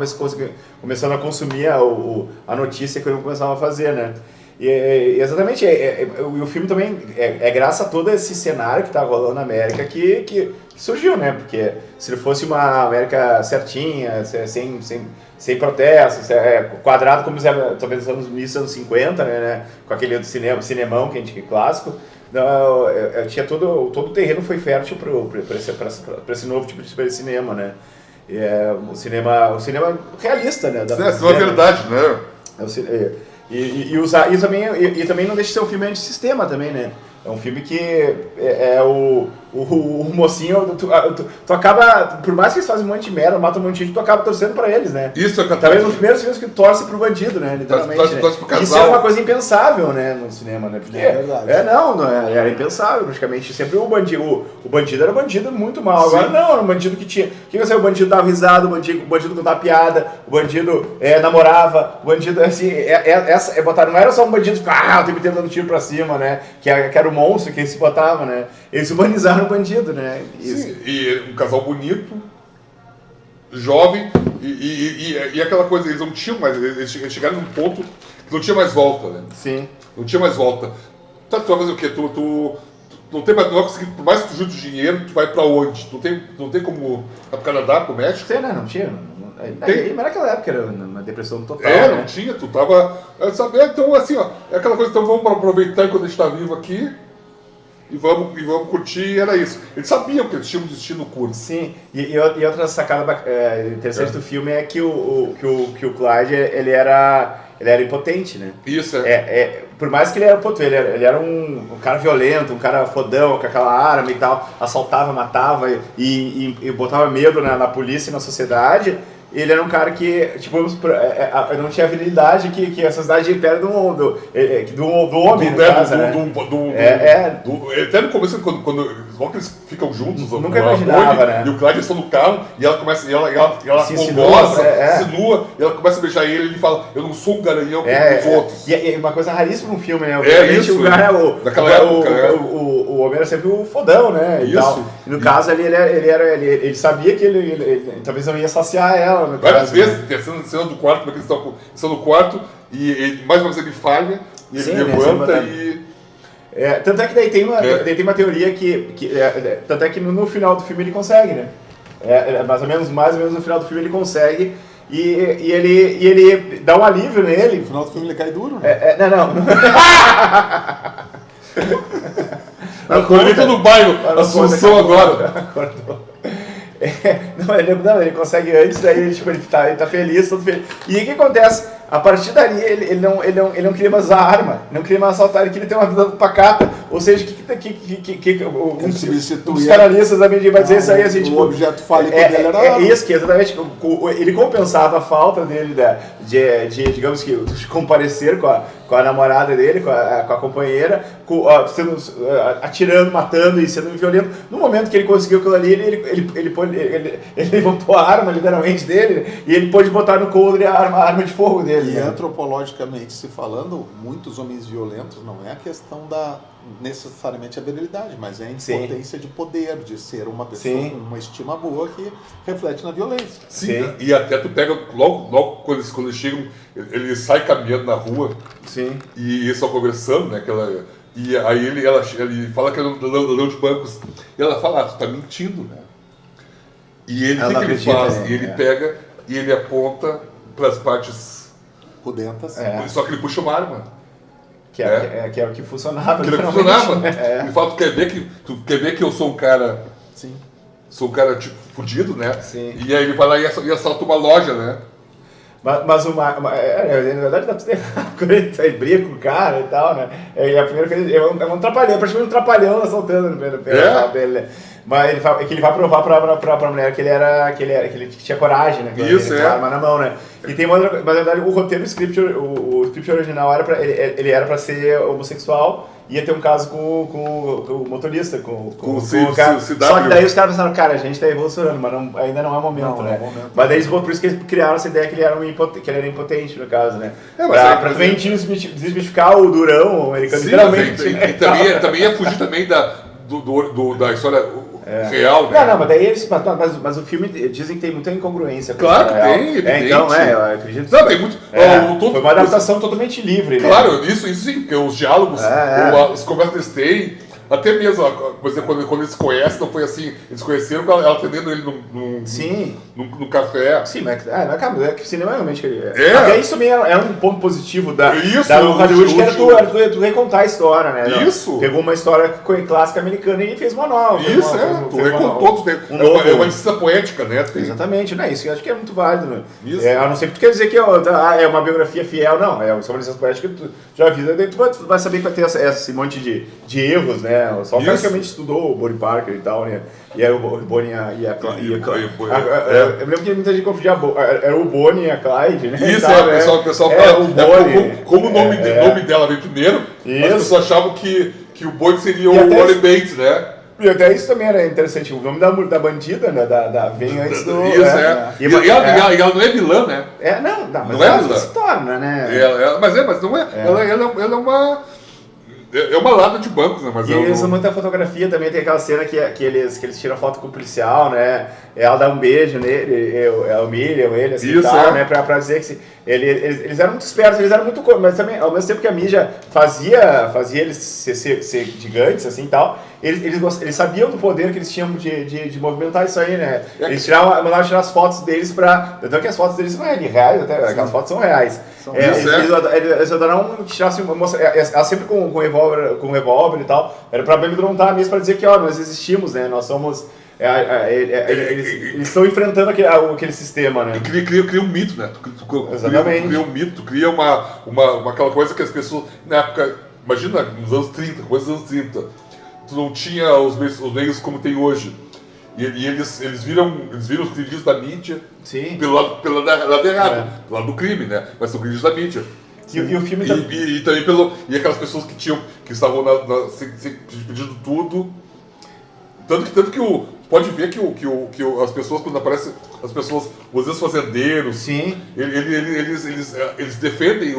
começando a consumir a notícia que eu começava a fazer, né. E exatamente, o filme também é graças a todo esse cenário que tá rolando na América que surgiu, né, porque se ele fosse uma América certinha, sem protestos, quadrado como talvez nos anos 50, né, com aquele cinemão que a gente clássico, tinha todo o terreno foi fértil para esse novo tipo de cinema, né, o cinema realista, né, isso é verdade, né. E também não deixa de ser um filme antissistema também, né? É um filme que o mocinho, tu acaba, por mais que eles fazem um monte de merda, matam um monte de gente, tu acaba torcendo pra eles, né? Isso é talvez nos primeiros filmes que tu torce pro bandido, né? Literalmente. Torce pro casal. Isso é uma coisa impensável, né? No cinema, né? Porque, verdade. Era impensável, praticamente. Sempre o bandido era um bandido muito mal. Agora não, era um bandido que tinha. O que você? O bandido dava risada, o bandido contava piada, o bandido namorava, o bandido, assim, não era só um bandido que ficava o tempo inteiro dando tiro pra cima, né? Que era o monstro que eles se botavam, né? Eles humanizaram o bandido, né? Isso. Sim, e um casal bonito, jovem, e aquela coisa, eles não tinham mais, eles chegaram num ponto que não tinha mais volta, né? Sim. Não tinha mais volta. Tu vai fazer o quê? Tu não tem mais, não vai conseguir, por mais que tu junte dinheiro, tu vai pra onde? Não tem como ir pro Canadá, pro México? Sei, né? Não tinha. Mas naquela época era uma depressão total. Não tinha, tu tava. Sabe, então assim, ó, é aquela coisa, então vamos aproveitar enquanto a gente tá vivo aqui e vamos curtir, e era isso. Eles sabiam que eles tinham um destino curto. Sim, e outra sacada interessante do filme é que o Clyde, ele era impotente, né? Isso, por mais que ele era um cara violento, um cara fodão, com aquela arma e tal, assaltava, matava e botava medo na polícia e na sociedade. Ele era um cara que, tipo, não tinha a virilidade que a sociedade pede do homem, no caso, né? Até no começo, quando eles ficam juntos, nunca imaginava, né? E o Clyde está no carro, e ela começa, ela se insinua, e ela começa a beijar ele, e ele fala, eu não sou um garanhão como os outros. E é uma coisa raríssima no filme, né? Isso, naquela época, o homem era sempre o fodão, né? E tal. E no caso ali, ele sabia que ele talvez não ia saciar ela. Várias vezes, tem a cena do quarto, como é que eles estão no quarto, e mais uma vez ele falha, e ele levanta e... tanto é que daí tem uma teoria tanto é que no final do filme ele consegue, né? Mais ou menos no final do filme ele consegue, e ele dá um alívio nele. No final do filme ele cai duro, né? A colheita do bairro, Assunção agora. Acordou. Ele consegue antes, daí ele tá feliz, todo feliz. E aí o que acontece? A partir dali ele não queria mais usar arma, não queria mais assaltar, ele queria ter uma vida pacata. Ou seja, os psicanalistas da mídia vai dizer isso aí, assim, o tipo... objeto fálico dele era... isso, que exatamente, ele compensava a falta dele digamos que, de comparecer com a namorada dele, com a companheira, atirando, matando e sendo violento. No momento que ele conseguiu aquilo ali, ele levantou a arma, literalmente, dele, e ele pôde botar no coldre a arma de fogo dele. E antropologicamente se falando, muitos homens violentos não é a questão necessariamente a virilidade, mas é a impotência de poder, de ser uma pessoa com uma estima boa que reflete na violência. Sim. E até tu pega, logo quando eles chegam, ele sai caminhando na rua. Sim. E eles estão conversando, né? E aí ele fala que é ladrão de bancos. E ela fala, tu tá mentindo, né? E ele, o que ele faz? Ele pega e ele aponta para as partes pudentas. Só que ele puxa uma arma. Que é o que funcionava. Ele fala, tu quer ver que eu sou um cara... Sim. Sou um cara, tipo, fudido, né? Sim. E aí ele vai lá e assalta uma loja, né? Mas na verdade tá tudo errado, quando ele briga com o cara e tal, né? A primeira coisa, é um trapalhão, praticamente um trapalhão assaltando no pé dele. Mas é que ele vai provar pra mulher que ele tinha coragem, né? Isso, ele arma na mão, né? E tem uma outra, mas na verdade o roteiro, o script original era ele era pra ser homossexual, ia ter um caso com o motorista, com o cara. Só que daí os caras pensaram, cara, a gente tá evolucionando, mas ainda não é o momento, né? Mas daí por isso que eles criaram essa ideia que ele era impotente, no caso, né? Pra desmistificar o durão, o americano, literalmente. E também ia fugir também da história real, né? Não, mas daí mas o filme dizem que tem muita incongruência. Claro que tem, evidente. Então, eu acredito. Não, tem muito. Foi uma adaptação totalmente livre, né? Claro, isso sim, porque os diálogos, as conversas que eles têm, até mesmo, por exemplo, quando eles se conhecem, não foi assim, eles conheceram ela atendendo ele num café. Sim, mas é que cinema realmente... Até isso também era um ponto positivo da Hollywood, que era tu recontar a história, né? Isso! Pegou uma história clássica americana e fez uma nova. Isso, tu recontou, é uma licença poética, né? Exatamente, né? Isso eu acho que é muito válido, né? Isso. A não ser que tu quer dizer que é uma biografia fiel, não, é uma licença poética que tu já avisa, daí tu vai saber que vai ter esse monte de erros, né? Só o cara que realmente estudou o Bonnie Parker e tal, né? E era o Bonnie e a Clyde. Eu lembro que muita gente confundia, era o Bonnie e a Clyde, né? Isso, tal, o pessoal fala. O Bonnie. Como o nome dela veio primeiro, as pessoas achavam que o Bonnie seria o Warren Bates, né? E até isso também era interessante. O nome da bandida, né? Vem antes do. Isso, E ela não é vilã, né? Mas não é vilã. Se torna, né? Mas não é. Ela é uma. É uma lada de bancos, né? Mas e eles usam muita fotografia também, tem aquela cena que eles tiram foto com o policial, né? Ela dá um beijo nele, humilham ele, assim, tal, né? Pra dizer que eles eram muito espertos, eles eram muito... Mas também, ao mesmo tempo que a mídia fazia eles ser gigantes, assim, tal, eles sabiam do poder que eles tinham de movimentar isso aí, né? Eles mandavam tirar as fotos deles pra... Tanto que as fotos deles não eram reais, até, aquelas fotos são reais. Eles adoraram tirar assim, ela sempre com revólver e tal, era pra amedrontar mesmo, pra dizer que, nós existimos, né? Nós somos... eles estão enfrentando aquele sistema, né? Cria um mito, né? Exatamente. Cria um mito, cria aquela coisa que as pessoas, na época, imagina, nos anos 30, coisa dos anos 30, tu não tinha os meios como tem hoje. E eles viram os crimes da mídia. Sim. Pelo lado errado, pelo lado do crime, né? Mas são crimes da mídia. E o filme e também e aquelas pessoas que estavam pedindo tudo. Tanto que pode ver que as pessoas, quando aparecem as pessoas, os fazendeiros, sim, eles defendem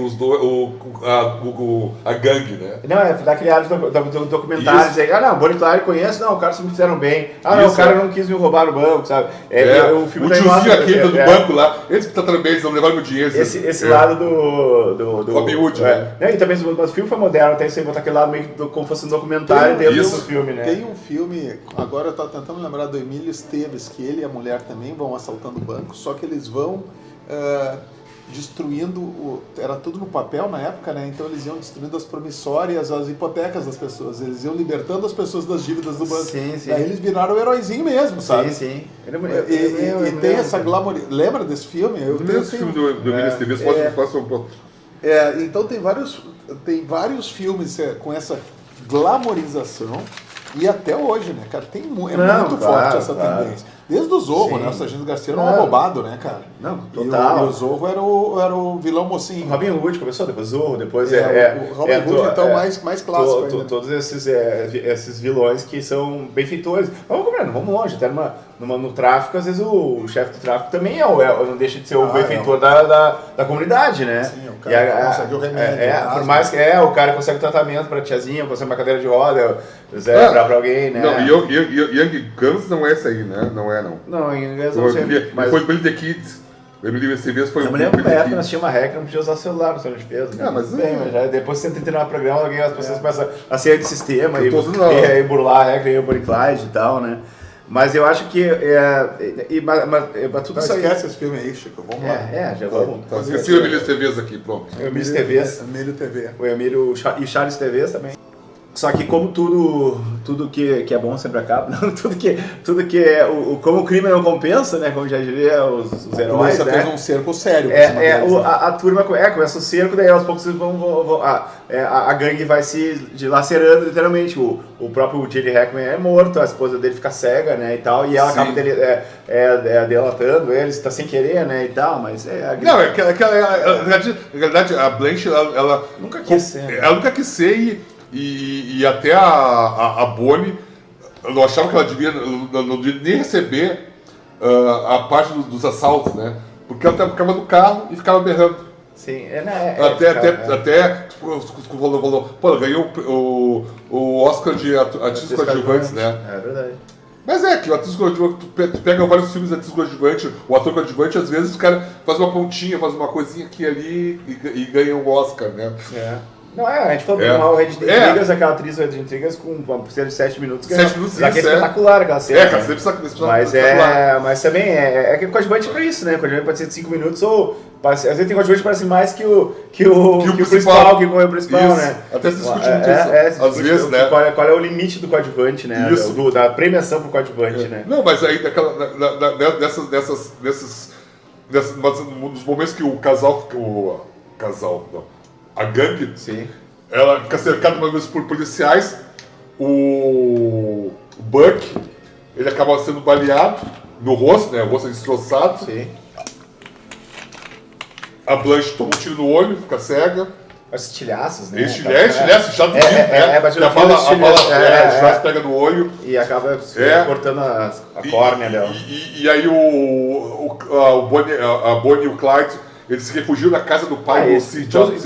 a gangue, né? Não, daquele área do documentário, dizer, o Bonnie e Clyde conhece, o cara se me fizeram bem, o cara não quis me roubar no banco, sabe? O tiozinho aquele do banco lá, eles que trataram bem, eles não levaram meu dinheiro. Esse lado do Robin Hood, né? E também, mas o filme foi moderno, tem que botar aquele lado meio como fosse um documentário dentro do filme, né? Tem um filme, agora eu tô tentando lembrar do Emílio Esteves, que ele e a mulher também vão assaltando o banco, só que eles vão destruindo, era tudo no papel na época, né? Então eles iam destruindo as promissórias, as hipotecas das pessoas, eles iam libertando as pessoas das dívidas do banco. Sim, sim. Daí eles viraram o heróizinho mesmo, sabe? Sim. E tem essa glamour... Lembra desse filme? Eu tenho esse filme do Emílio Esteves, posso um pouco. Então tem vários filmes com essa glamorização. E até hoje, né, cara? Muito forte essa tendência. Desde o Zorro, né? O Sargento Garcia era um abobado, né, cara? Não, total. E o Zorro era o vilão mocinho. O Robin Hood começou, depois o Zorro, depois o Robin Hood, então, mais clássico ainda. Todos esses vilões que são benfeitores. Vamos longe, até no tráfico, às vezes o chefe do tráfico também não deixa de ser o benfeitor da comunidade, né? Sim, o cara consegue o remédio. Por mais que o cara consegue tratamento pra tiazinha, consegue uma cadeira de roda, pra alguém, né? Não, e Young Guns não é essa aí, né? Não. Não, em inglês não sei. Mas foi Billy the Kids. Eu me lembro desse foi eu me lembro na época que nós tínhamos uma regra que não podia usar celular no salão de peso. Né? Mas já depois de 139 programas, as pessoas começam a sair de sistema e burlar a regra e o Bonnie e Clyde e tal, né? Mas eu acho que. Mas tudo isso aí. Esquece esse filme aí, Chico. Vamos lá. Já vamos. Esqueci o Emílio TVs aqui, pronto. O Emílio TVs. Emílio TV. O Emílio e Charles TVs também. Só que como tudo que é bom sempre acaba, não, tudo que é como o crime não compensa, né, como já diria os heróis, você né? fez um cerco sério. A turma começa o cerco, daí aos poucos a gangue vai se dilacerando literalmente. O próprio Gene Hackman é morto, a esposa dele fica cega, né, e tal, e ela acaba delatando ele, está sem querer, né, e tal, mas Não, na realidade a Blanche, ela nunca quis ser, né? Ela nunca quis ser e até a Bonnie, eu achava que ela não devia nem receber a parte dos assaltos, né? Porque ela ficava no carro e ficava berrando. Sim, até falou, pô, ela ganhou o Oscar de atriz coadjuvante, né? É verdade. Mas que o atriz coadjuvante, tu pega vários filmes de atriz coadjuvante, o ator coadjuvante, às vezes o cara faz uma pontinha, faz uma coisinha aqui e ali e ganha um Oscar, né? Não, a gente falou mal o Red Intrigas, aquela atriz Red Intrigas com uma cena de 7 minutos. 7 minutos, é espetacular aquela cena. Aquela cena espetacular. Mas também que o coadjuvante é pra isso, né? O coadjuvante pode ser de 5 minutos ou... Às vezes tem coadjuvante que parece mais que o principal, que corre o principal, isso. Né? Até se discute muito isso, às vezes, né? Qual é o limite do coadjuvante, né? Da premiação pro coadjuvante, né? Não, mas aí nos momentos que a gangue, sim, ela fica cercada uma vez por policiais, o Buck, ele acaba sendo baleado no rosto, né? O rosto é destroçado. Sim. A Blanche toma um tiro no olho, fica cega. Os estilhaços, né? Estilhaço, chato de né? A bala pega no olho. E acaba cortando a córnea dela. E aí a Bonnie e o Clyde, eles se refugiam na casa do pai do Sid. Todos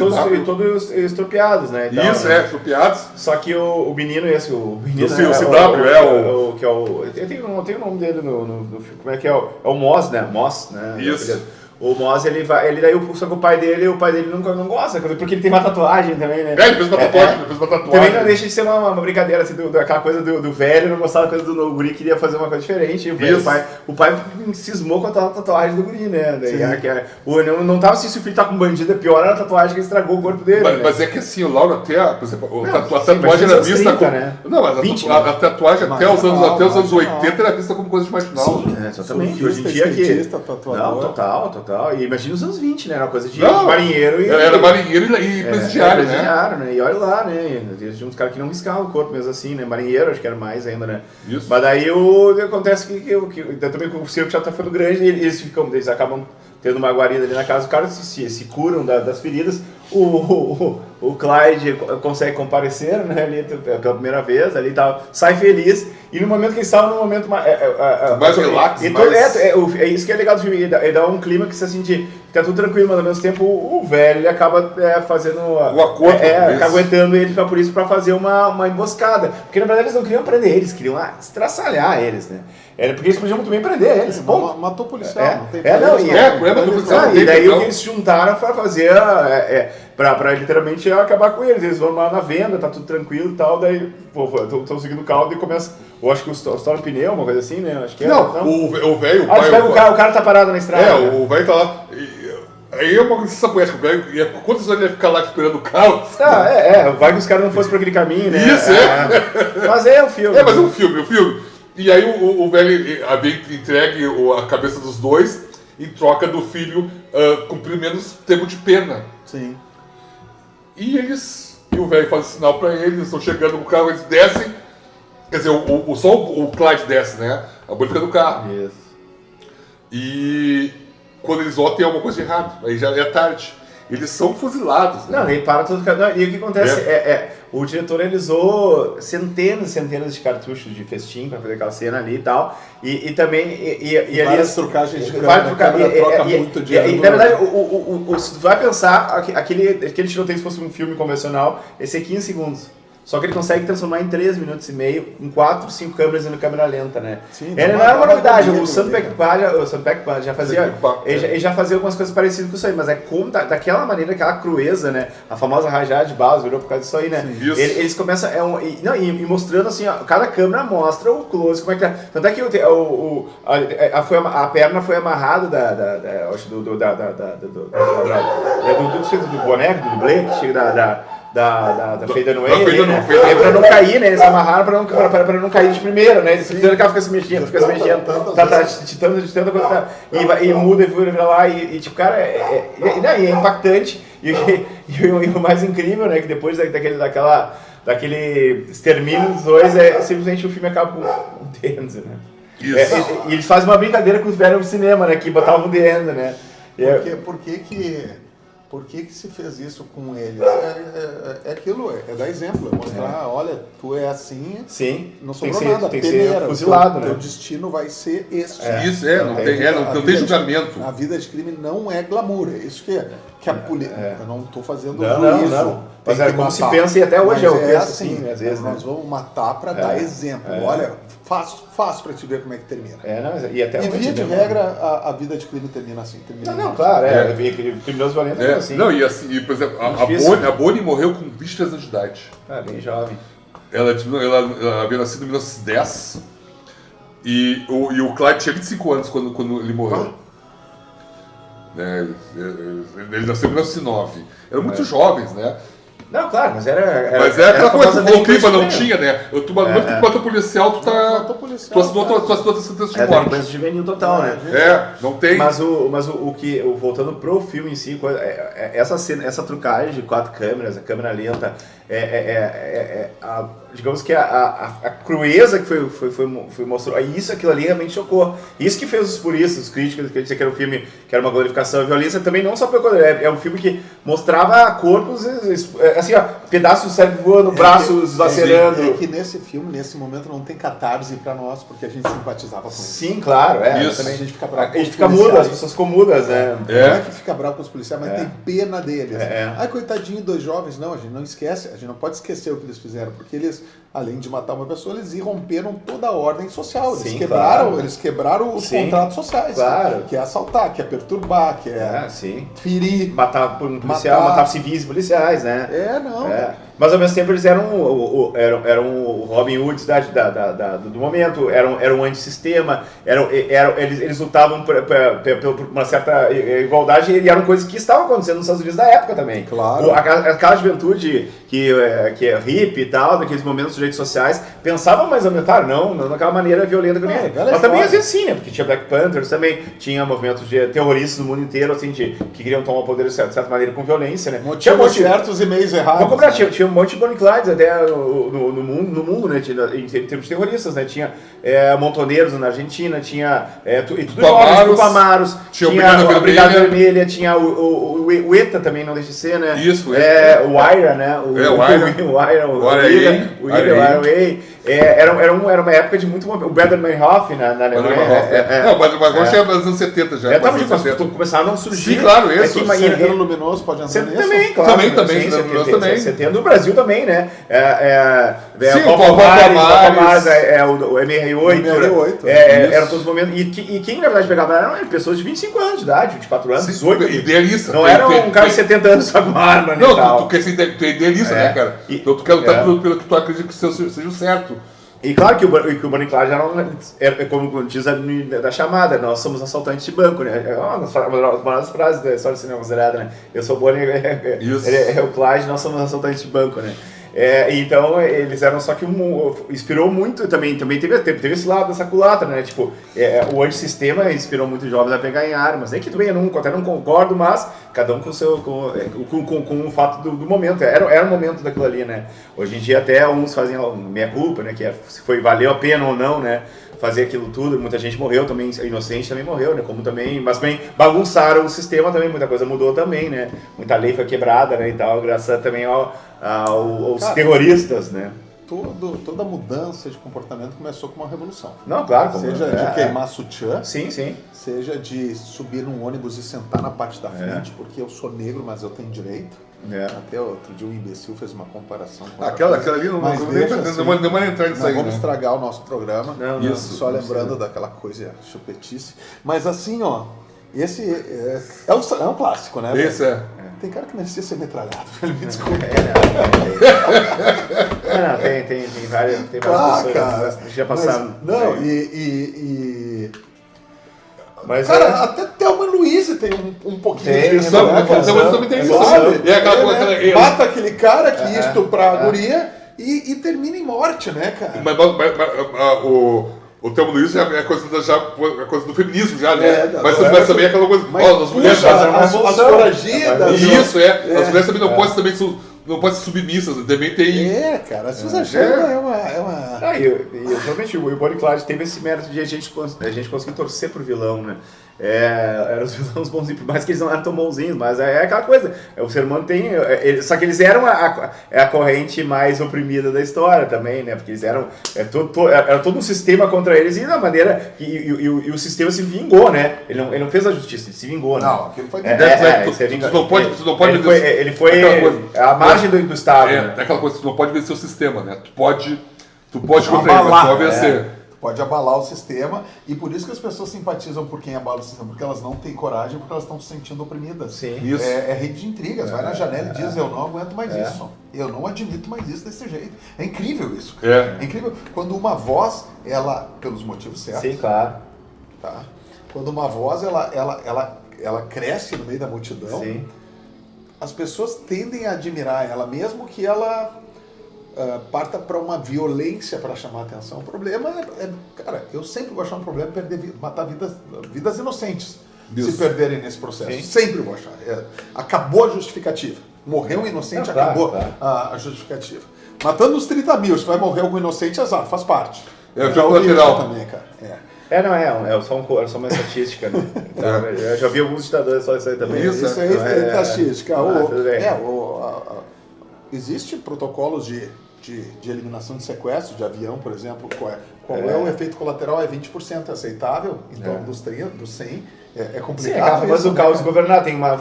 estropiados, né? Então, isso, estropiados. Só que o menino esse, o menino... O CW, que é o... Tem o nome dele no filme, como é que é? É o Moss, né? Moss, né? Isso. O Moss, só que o pai dele não gosta, porque ele tem uma tatuagem também, né? Ele fez uma tatuagem, Também não deixa de ser uma brincadeira, assim, aquela coisa do velho, não gostava da coisa do novo guri, queria fazer uma coisa diferente, e o pai cismou com a tatuagem do guri, né? Daí, não tava assim, se o filho tá com bandido, é pior era a tatuagem que estragou o corpo dele. Mas é que assim, o Laura até, por exemplo, a tatuagem era vista como... Né? Não, mas a tatuagem até os anos 80 era vista como coisa de marginal. Sim, exatamente. Hoje em dia Não, total. E imagina os anos 20, né? Era uma coisa de marinheiro e... Era marinheiro e presidiário, né? Presidiário, né? E olha lá, né? Tinha uns caras que não riscavam o corpo mesmo assim, né? Marinheiro, acho que era mais ainda, né? Isso. Mas daí acontece que também com o circo já tá ficando grande, eles acabam tendo uma guarida ali na casa do cara, se curam das feridas. O Clyde consegue comparecer, né, ali pela primeira vez, ali tal, sai feliz, e no momento que eles estavam, no momento mais relax, é isso que é legal do filme, ele dá um clima que você sente que tá tudo tranquilo, mas ao mesmo tempo o velho ele acaba fazendo o acordo, aguentando ele por isso pra fazer uma emboscada, porque na verdade eles não queriam prender eles, queriam estraçalhar eles, né? Era porque eles podiam muito bem prender eles. Matou o policial, não tem e daí o que eles se juntaram para fazer, pra literalmente acabar com eles. Eles vão lá na venda, tá tudo tranquilo e tal, daí estão seguindo o carro e começa, eu acho que estoura o pneu, uma coisa assim, né? Acho que o velho, o cara tá parado na estrada. O velho tá lá. Aí é uma licença poética, o velho, quantos anos ele ia ficar lá esperando o carro? Vai que os caras não fossem por aquele caminho, né? Isso, Mas é o filme. Mas é um filme. E aí o velho entregue a cabeça dos dois em troca do filho cumprir menos tempo de pena. Sim. E o velho faz sinal pra eles estão chegando no carro, eles descem. Quer dizer, só o Clyde desce, né? A Bonnie fica no carro. Isso. E quando eles voltam tem alguma coisa de errado, aí já é tarde. Eles são fuzilados. Né? Não, aí para tudo. E o que acontece o diretor ele usou centenas de cartuchos de festim para fazer aquela cena ali e tal. E também. Várias trocagens de câmera, troca muito de ângulo. Na verdade, se tu vai pensar, aquele tiroteio se fosse um filme convencional, esse é 15 segundos. Só que ele consegue transformar em 3 minutos e meio, em 4, 5 câmeras em câmera lenta, né? Sim, ele não era uma novidade, o Sam Peckinpah já fazia, ele já fazia algumas coisas parecidas com isso aí, mas como daquela maneira, aquela crueza, né? A famosa rajada de bala, virou por causa disso aí, né? Eles começam, e mostrando assim, ó, cada câmera mostra o close, como é que tá. Tanto é que a perna foi amarrada do boneco, do dublê, que chega da Fade Da Away, Fade ali, né? Away, Fade É pra não cair, né? Eles amarraram pra não cair de primeira, né? Eles fizeram que ela fica se mexendo, tanta coisa, e muda e vira lá, e tipo, cara, é impactante. E o mais incrível, né? Que depois daquele extermínio dos dois, simplesmente o filme acaba com um The End, né? Isso. E eles fazem uma brincadeira com os velhos no cinema, né? Que botavam The End, né? Por que se fez isso com eles? É aquilo, é dar exemplo, é mostrar, olha, tu é assim, sim, não sobrou nada, tem que ser fuzilado, né? Teu destino vai ser este. Isso, não tem julgamento. A vida de crime não é glamour, é isso que a polícia... Eu não estou fazendo juízo. Não. Mas é como se pensa, e até hoje eu penso assim, às vezes, nós vamos matar para dar exemplo. Olha, fácil para te ver como é que termina. E via de regra, a vida de crime termina assim. Claro, criminoso violento é assim. Não, e assim, por exemplo, a Bonnie morreu com 23 anos de idade. Bem jovem. Ela havia nascido em 1910 e o Clyde tinha 25 anos quando ele morreu. Ele nasceu em 1909. Eram muito jovens, né? Não, claro, mas era aquela coisa que o clima não tinha, né? Tu bota policial, tu assinou tua sentença de morte. Coisa juvenil total, né? Não tem. Mas voltando pro filme em si, essa cena, essa trucagem de 4 câmeras, a câmera lenta, digamos que a crueza que foi mostrou, aquilo ali realmente chocou. Isso que fez os puristas, os críticos, que diziam que era um filme que era uma glorificação da violência, também não só pelo é um filme que mostrava corpos, assim, ó, pedaços do cérebro voando, braços lacerando. É que nesse filme, nesse momento, não tem catarse pra nós, porque a gente simpatizava com isso. Sim, claro, Isso. Também a gente fica bravo. A gente fica mudo, as pessoas ficam mudas, né? Não é que fica bravo com os policiais, mas tem pena deles. Ai, coitadinho, 2 jovens. Não, a gente não esquece, a gente não pode esquecer o que eles fizeram, porque eles, além de matar uma pessoa, eles irromperam toda a ordem social. Eles quebraram os contratos sociais. Claro. Que é assaltar, que é perturbar, que é ferir. Matar um policial, matar civis policiais, né? Mas ao mesmo tempo eles eram o Robin Hood do momento, eram um antissistema, eles lutavam por uma certa igualdade e eram coisas que estavam acontecendo nos Estados Unidos da época também. Claro. Aquela juventude que é hippie e tal, naqueles momentos dos direitos sociais, pensava mais ou menos, claro, não daquela maneira violenta que mas também às vezes sim, né? Porque tinha Black Panthers também, tinha movimentos de terroristas no mundo inteiro, assim, que queriam tomar o poder de certa maneira com violência, né? Motivos certos e meios errados. Vamos comprar, tinha um monte de Bonnie Clydes até no mundo, né? Em termos de terroristas, né? Tinha montoneiros na Argentina, tinha tudo Tupamaros, tinha a Brigada Vermelha, tinha o ETA também, não deixa de ser, né? Isso, o IRA, né? O IRA. Era uma época de muito... O Bader Meinhof na Alemanha. Não, mas agora já é nos anos 70 já. Começaram a surgir. Sim, claro, isso. Setembro Luminoso pode entrar nisso? Também, claro. Também, Luminoso também. Setembro do Brasil também, né? Sim, o Palmares, o MR8. Eram todos os momentos. E quem, na verdade, pegava eram pessoas de 25 anos de idade, 24 anos, 18 anos. Idealista. Não era um cara de 70 anos só com arma, né? Não, tu quer ser idealista, né, cara? Então tu quer lutar pelo que tu acredita que seja o certo. E claro que o Bonnie Clyde era como diz da chamada, nós somos assaltantes de banco, né? Uma das frases da história do cinema considerada, né? Eu sou o Bonnie, o Clyde, nós somos assaltantes de banco, né? Então eles eram só que inspirou muito também teve esse lado dessa culatra, né? Tipo, o antissistema inspirou muitos jovens a pegar em armas. Nem que também eu até não concordo, mas cada um com o fato do momento. Era o momento daquilo ali, né? Hoje em dia até uns fazem meia culpa, né? Que se valeu a pena ou não, né? Fazer aquilo tudo, muita gente morreu também, inocente também morreu, né? Como também, mas também bagunçaram o sistema também, muita coisa mudou também, né? Muita lei foi quebrada, né? E tal, graças também aos terroristas, né? Toda mudança de comportamento começou com uma revolução. Não, claro. Seja de queimar sutiã, sim. Seja de subir num ônibus e sentar na parte da frente, porque eu sou negro, mas eu tenho direito. Até outro dia um imbecil fez uma comparação com aquela ali não vai entrar nisso aí. Vamos estragar o nosso programa. Só lembrando sei. Daquela coisa chupetice. Mas assim, ó, esse é um clássico, né? Esse Tem cara que merecia ser metralhado, me desculpa. Tem várias pessoas. Cara, deixa passar. Mas, cara, até Thelma e Easy tem um pouquinho Tem, disso, Sabe, né, cara? também tem isso. Sabe? É aquela coisa. Né? Mata aquele cara que estupra a guria e termina em morte, né, cara? Mas o termo do isso é a coisa, a coisa do feminismo já, né? Mas também é aquela coisa. As mulheres as foragidas. Isso, as mulheres também não podem não podem ser submissas, também tem. Cara, a Susan Sheldon é uma... Realmente o Bonnie e Clyde teve esse mérito de a gente conseguir torcer pro vilão, né? Eram os vilões bonzinhos, por mais que eles não eram tão bonzinhos, mas é aquela coisa, o ser humano tem... só que eles eram a corrente mais oprimida da história também, né? Porque eles eram... Era todo um sistema contra eles e da maneira... E o sistema se vingou, né? Ele não fez a justiça, ele se vingou, né? Não, aquilo foi... Tu não pode ele foi a margem do Estado. É aquela coisa, tu não pode vencer o sistema, né? Tu pode contra ele, mas tu pode vencer. Pode abalar o sistema, e por isso que as pessoas simpatizam por quem abala o sistema, porque elas não têm coragem, porque elas estão se sentindo oprimidas. Sim. Isso. É rede de intrigas, vai na janela e diz, eu não aguento mais isso, eu não admito mais isso desse jeito. É incrível isso. É incrível quando uma voz, ela, pelos motivos certos... Sim, claro. Tá? Quando uma voz, ela cresce no meio da multidão, sim, as pessoas tendem a admirar ela, mesmo que ela... parta para uma violência para chamar a atenção. O problema cara, eu sempre vou achar um problema matar vidas inocentes. Isso. Se perderem nesse processo. Sim. Sempre vou achar. Acabou a justificativa. Morreu um inocente, acabou a justificativa. Matando os 30 mil, se vai morrer algum inocente, azar, faz parte. É jogo lateral também, cara. É só uma estatística, né? Então, eu já vi alguns ditadores só isso aí também. Isso aí é estatística. Existe protocolos de eliminação de sequestro de avião, por exemplo. Qual é o efeito colateral? É 20%, aceitável. Em torno dos 30, dos 100. É complicado. Sim, mas o caos de governar, tem uma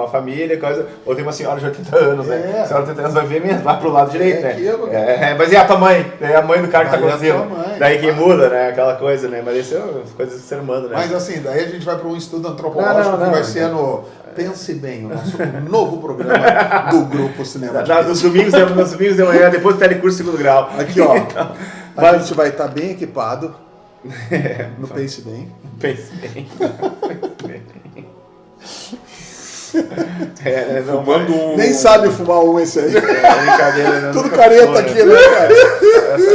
família, coisa, ou tem uma senhora de 80 anos, né? A senhora de 80 anos vai ver mesmo, vai pro lado direito, né? Mas e a tua mãe? É a mãe do cara que tá conduzindo. Daí quem muda, né? Aquela coisa, né? Mas isso é coisa do ser humano, né? Mas assim, daí a gente vai para um estudo antropológico que vai ser no... Pense bem, o nosso novo programa do Grupo Cinema de Nos domingos de manhã, depois do telecurso segundo grau. Aqui, ó. A gente vai estar bem equipado. No Pense Bem. Pense Bem. Nem sabe fumar esse aí. Brincadeira, né? Tudo careta aqui, né,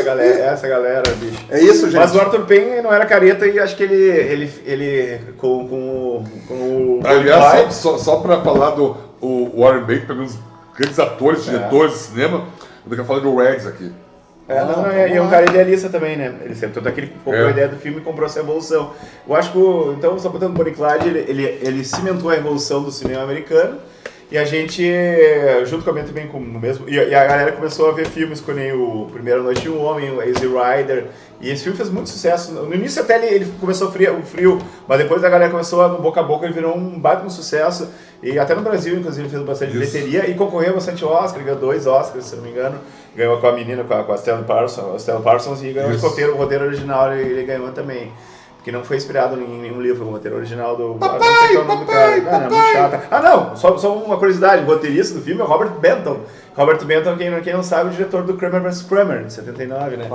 cara? Essa galera, bicho. É isso, gente. Mas o Arthur Penn não era careta e acho que ele com o... Aliás, só pra falar do Warren Beatty, para os grandes atores, diretores de cinema, eu quero falar do Regs aqui. E é um cara idealista também, né? Ele sempre, tanto é que ele comprou a ideia do filme e comprou essa revolução. Eu acho que, então, só botando o Bonnie e Clyde, ele cimentou a revolução do cinema americano, e a gente, junto com a minha também, no mesmo, e a galera começou a ver filmes como o Primeira Noite de um Homem, o Easy Rider, e esse filme fez muito sucesso. No início até ele começou frio, mas depois a galera começou no boca a boca, ele virou um baita no sucesso, e até no Brasil, inclusive, ele fez bastante bilheteria, e concorreu bastante Oscar, ganhou 2 Oscars, se não me engano. Ganhou com a menina, com a Stella Parsons, e ganhou o roteiro original, ele ganhou também. Porque não foi inspirado em nenhum livro, o roteiro original do... Não sei qual é o nome do cara. Não, é muito chata. Só uma curiosidade, o roteirista do filme é o Robert Benton. Robert Benton, quem não sabe, é o diretor do Kramer vs. Kramer, de 79, né?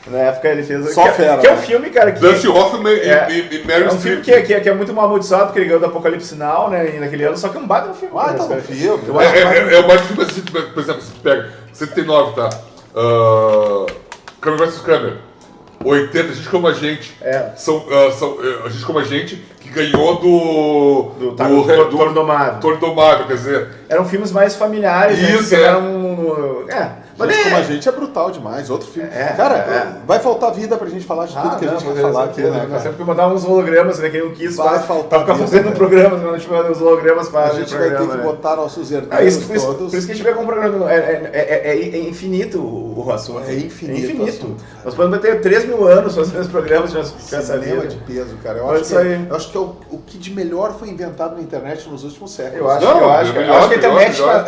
Na época ele fez... Que é um filme, cara, que... Dustin Hoffman e Meryl Streep. É um filme que é muito mal amaldiçoado, porque ele ganhou do Apocalipse Now, né, naquele ano, só que é um baita no filme. Tá no filme. É o mais filme assim, por exemplo, você pega 79, tá? Kramer vs. Kramer. 80, Gente Como a Gente. A Gente Como a Gente, que ganhou do Torno Domável. Torno Domável, quer dizer... Eram filmes mais familiares, isso, Gente Como a Gente é brutal demais, outro filme. Vai faltar vida pra gente falar de tudo que a gente vai falar aqui, né, Nós sempre que mandar uns hologramas, né, quem não quis, vai faltar ficar fazendo um programa, a gente manda uns hologramas para a gente vai ter que botar nossos herdeiros todos. Por isso que a gente vai com um programa, é infinito o assunto. É infinito. Nós podemos ter 3 mil anos fazendo esse programa de cinema de peso, cara. Eu acho que o que de melhor foi inventado na internet nos últimos séculos. Eu acho que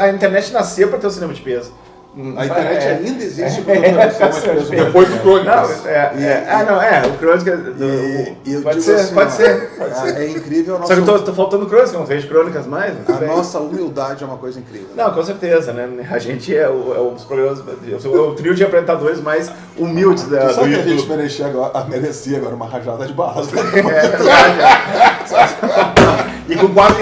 a internet nasceu para ter o cinema de peso. A internet ainda existe quando depois do Crônicas. O Crônicas. Pode ser. É incrível. Só que eu tô faltando Crônicas, não vejo Crônicas mais. A nossa humildade é uma coisa incrível. Não, com certeza, né? A gente é um dos programas, o trio de apresentadores mais humildes do YouTube. Sabe que a gente merecia agora uma rajada de balas. com 4,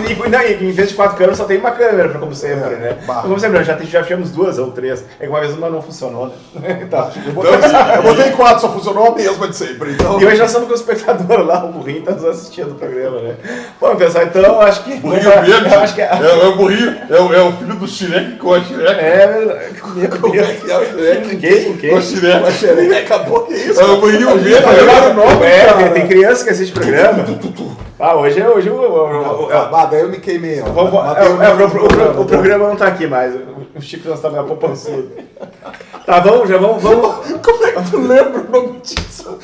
em vez de 4 câmeras, só tem uma câmera, como sempre, né? Como sempre, já tivemos 2 ou 3. É que uma vez uma não funcionou, né? Então, eu botei 4, só funcionou a mesma de sempre. Então... E hoje nós estamos com o espectador lá, o burrinho tá nos assistindo o programa, né? Bom, pessoal, então acho que... Burrinho verde, é o burrinho, é o filho do Shrek com a Shrek. É verdade. Como é que é o Shrek? Com quem? Com a Shrek. A Shrek acabou, que isso? É o burrinho verde. Tem criança que assiste programa. Hoje daí eu me queimei. O programa não tá aqui mais. O Chico já estava poupançudo. Tá, vamos. Como é que tu lembra o nome disso?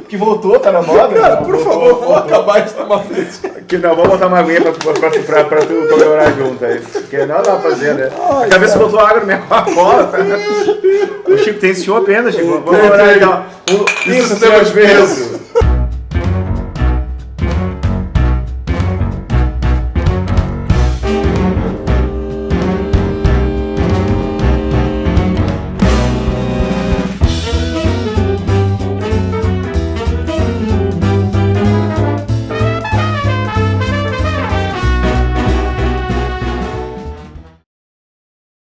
Que voltou, tá na moda? Cara, por favor, vamos acabar isso de uma vez. Não, vamos botar uma aguinha pra tu comemorar junto aí. Porque não dá pra fazer, né? A cabeça botou água na minha Coca-Cola. O Chico tem esse show apenas, Chico. Vamos orar então. Isso, senhores, mesmo.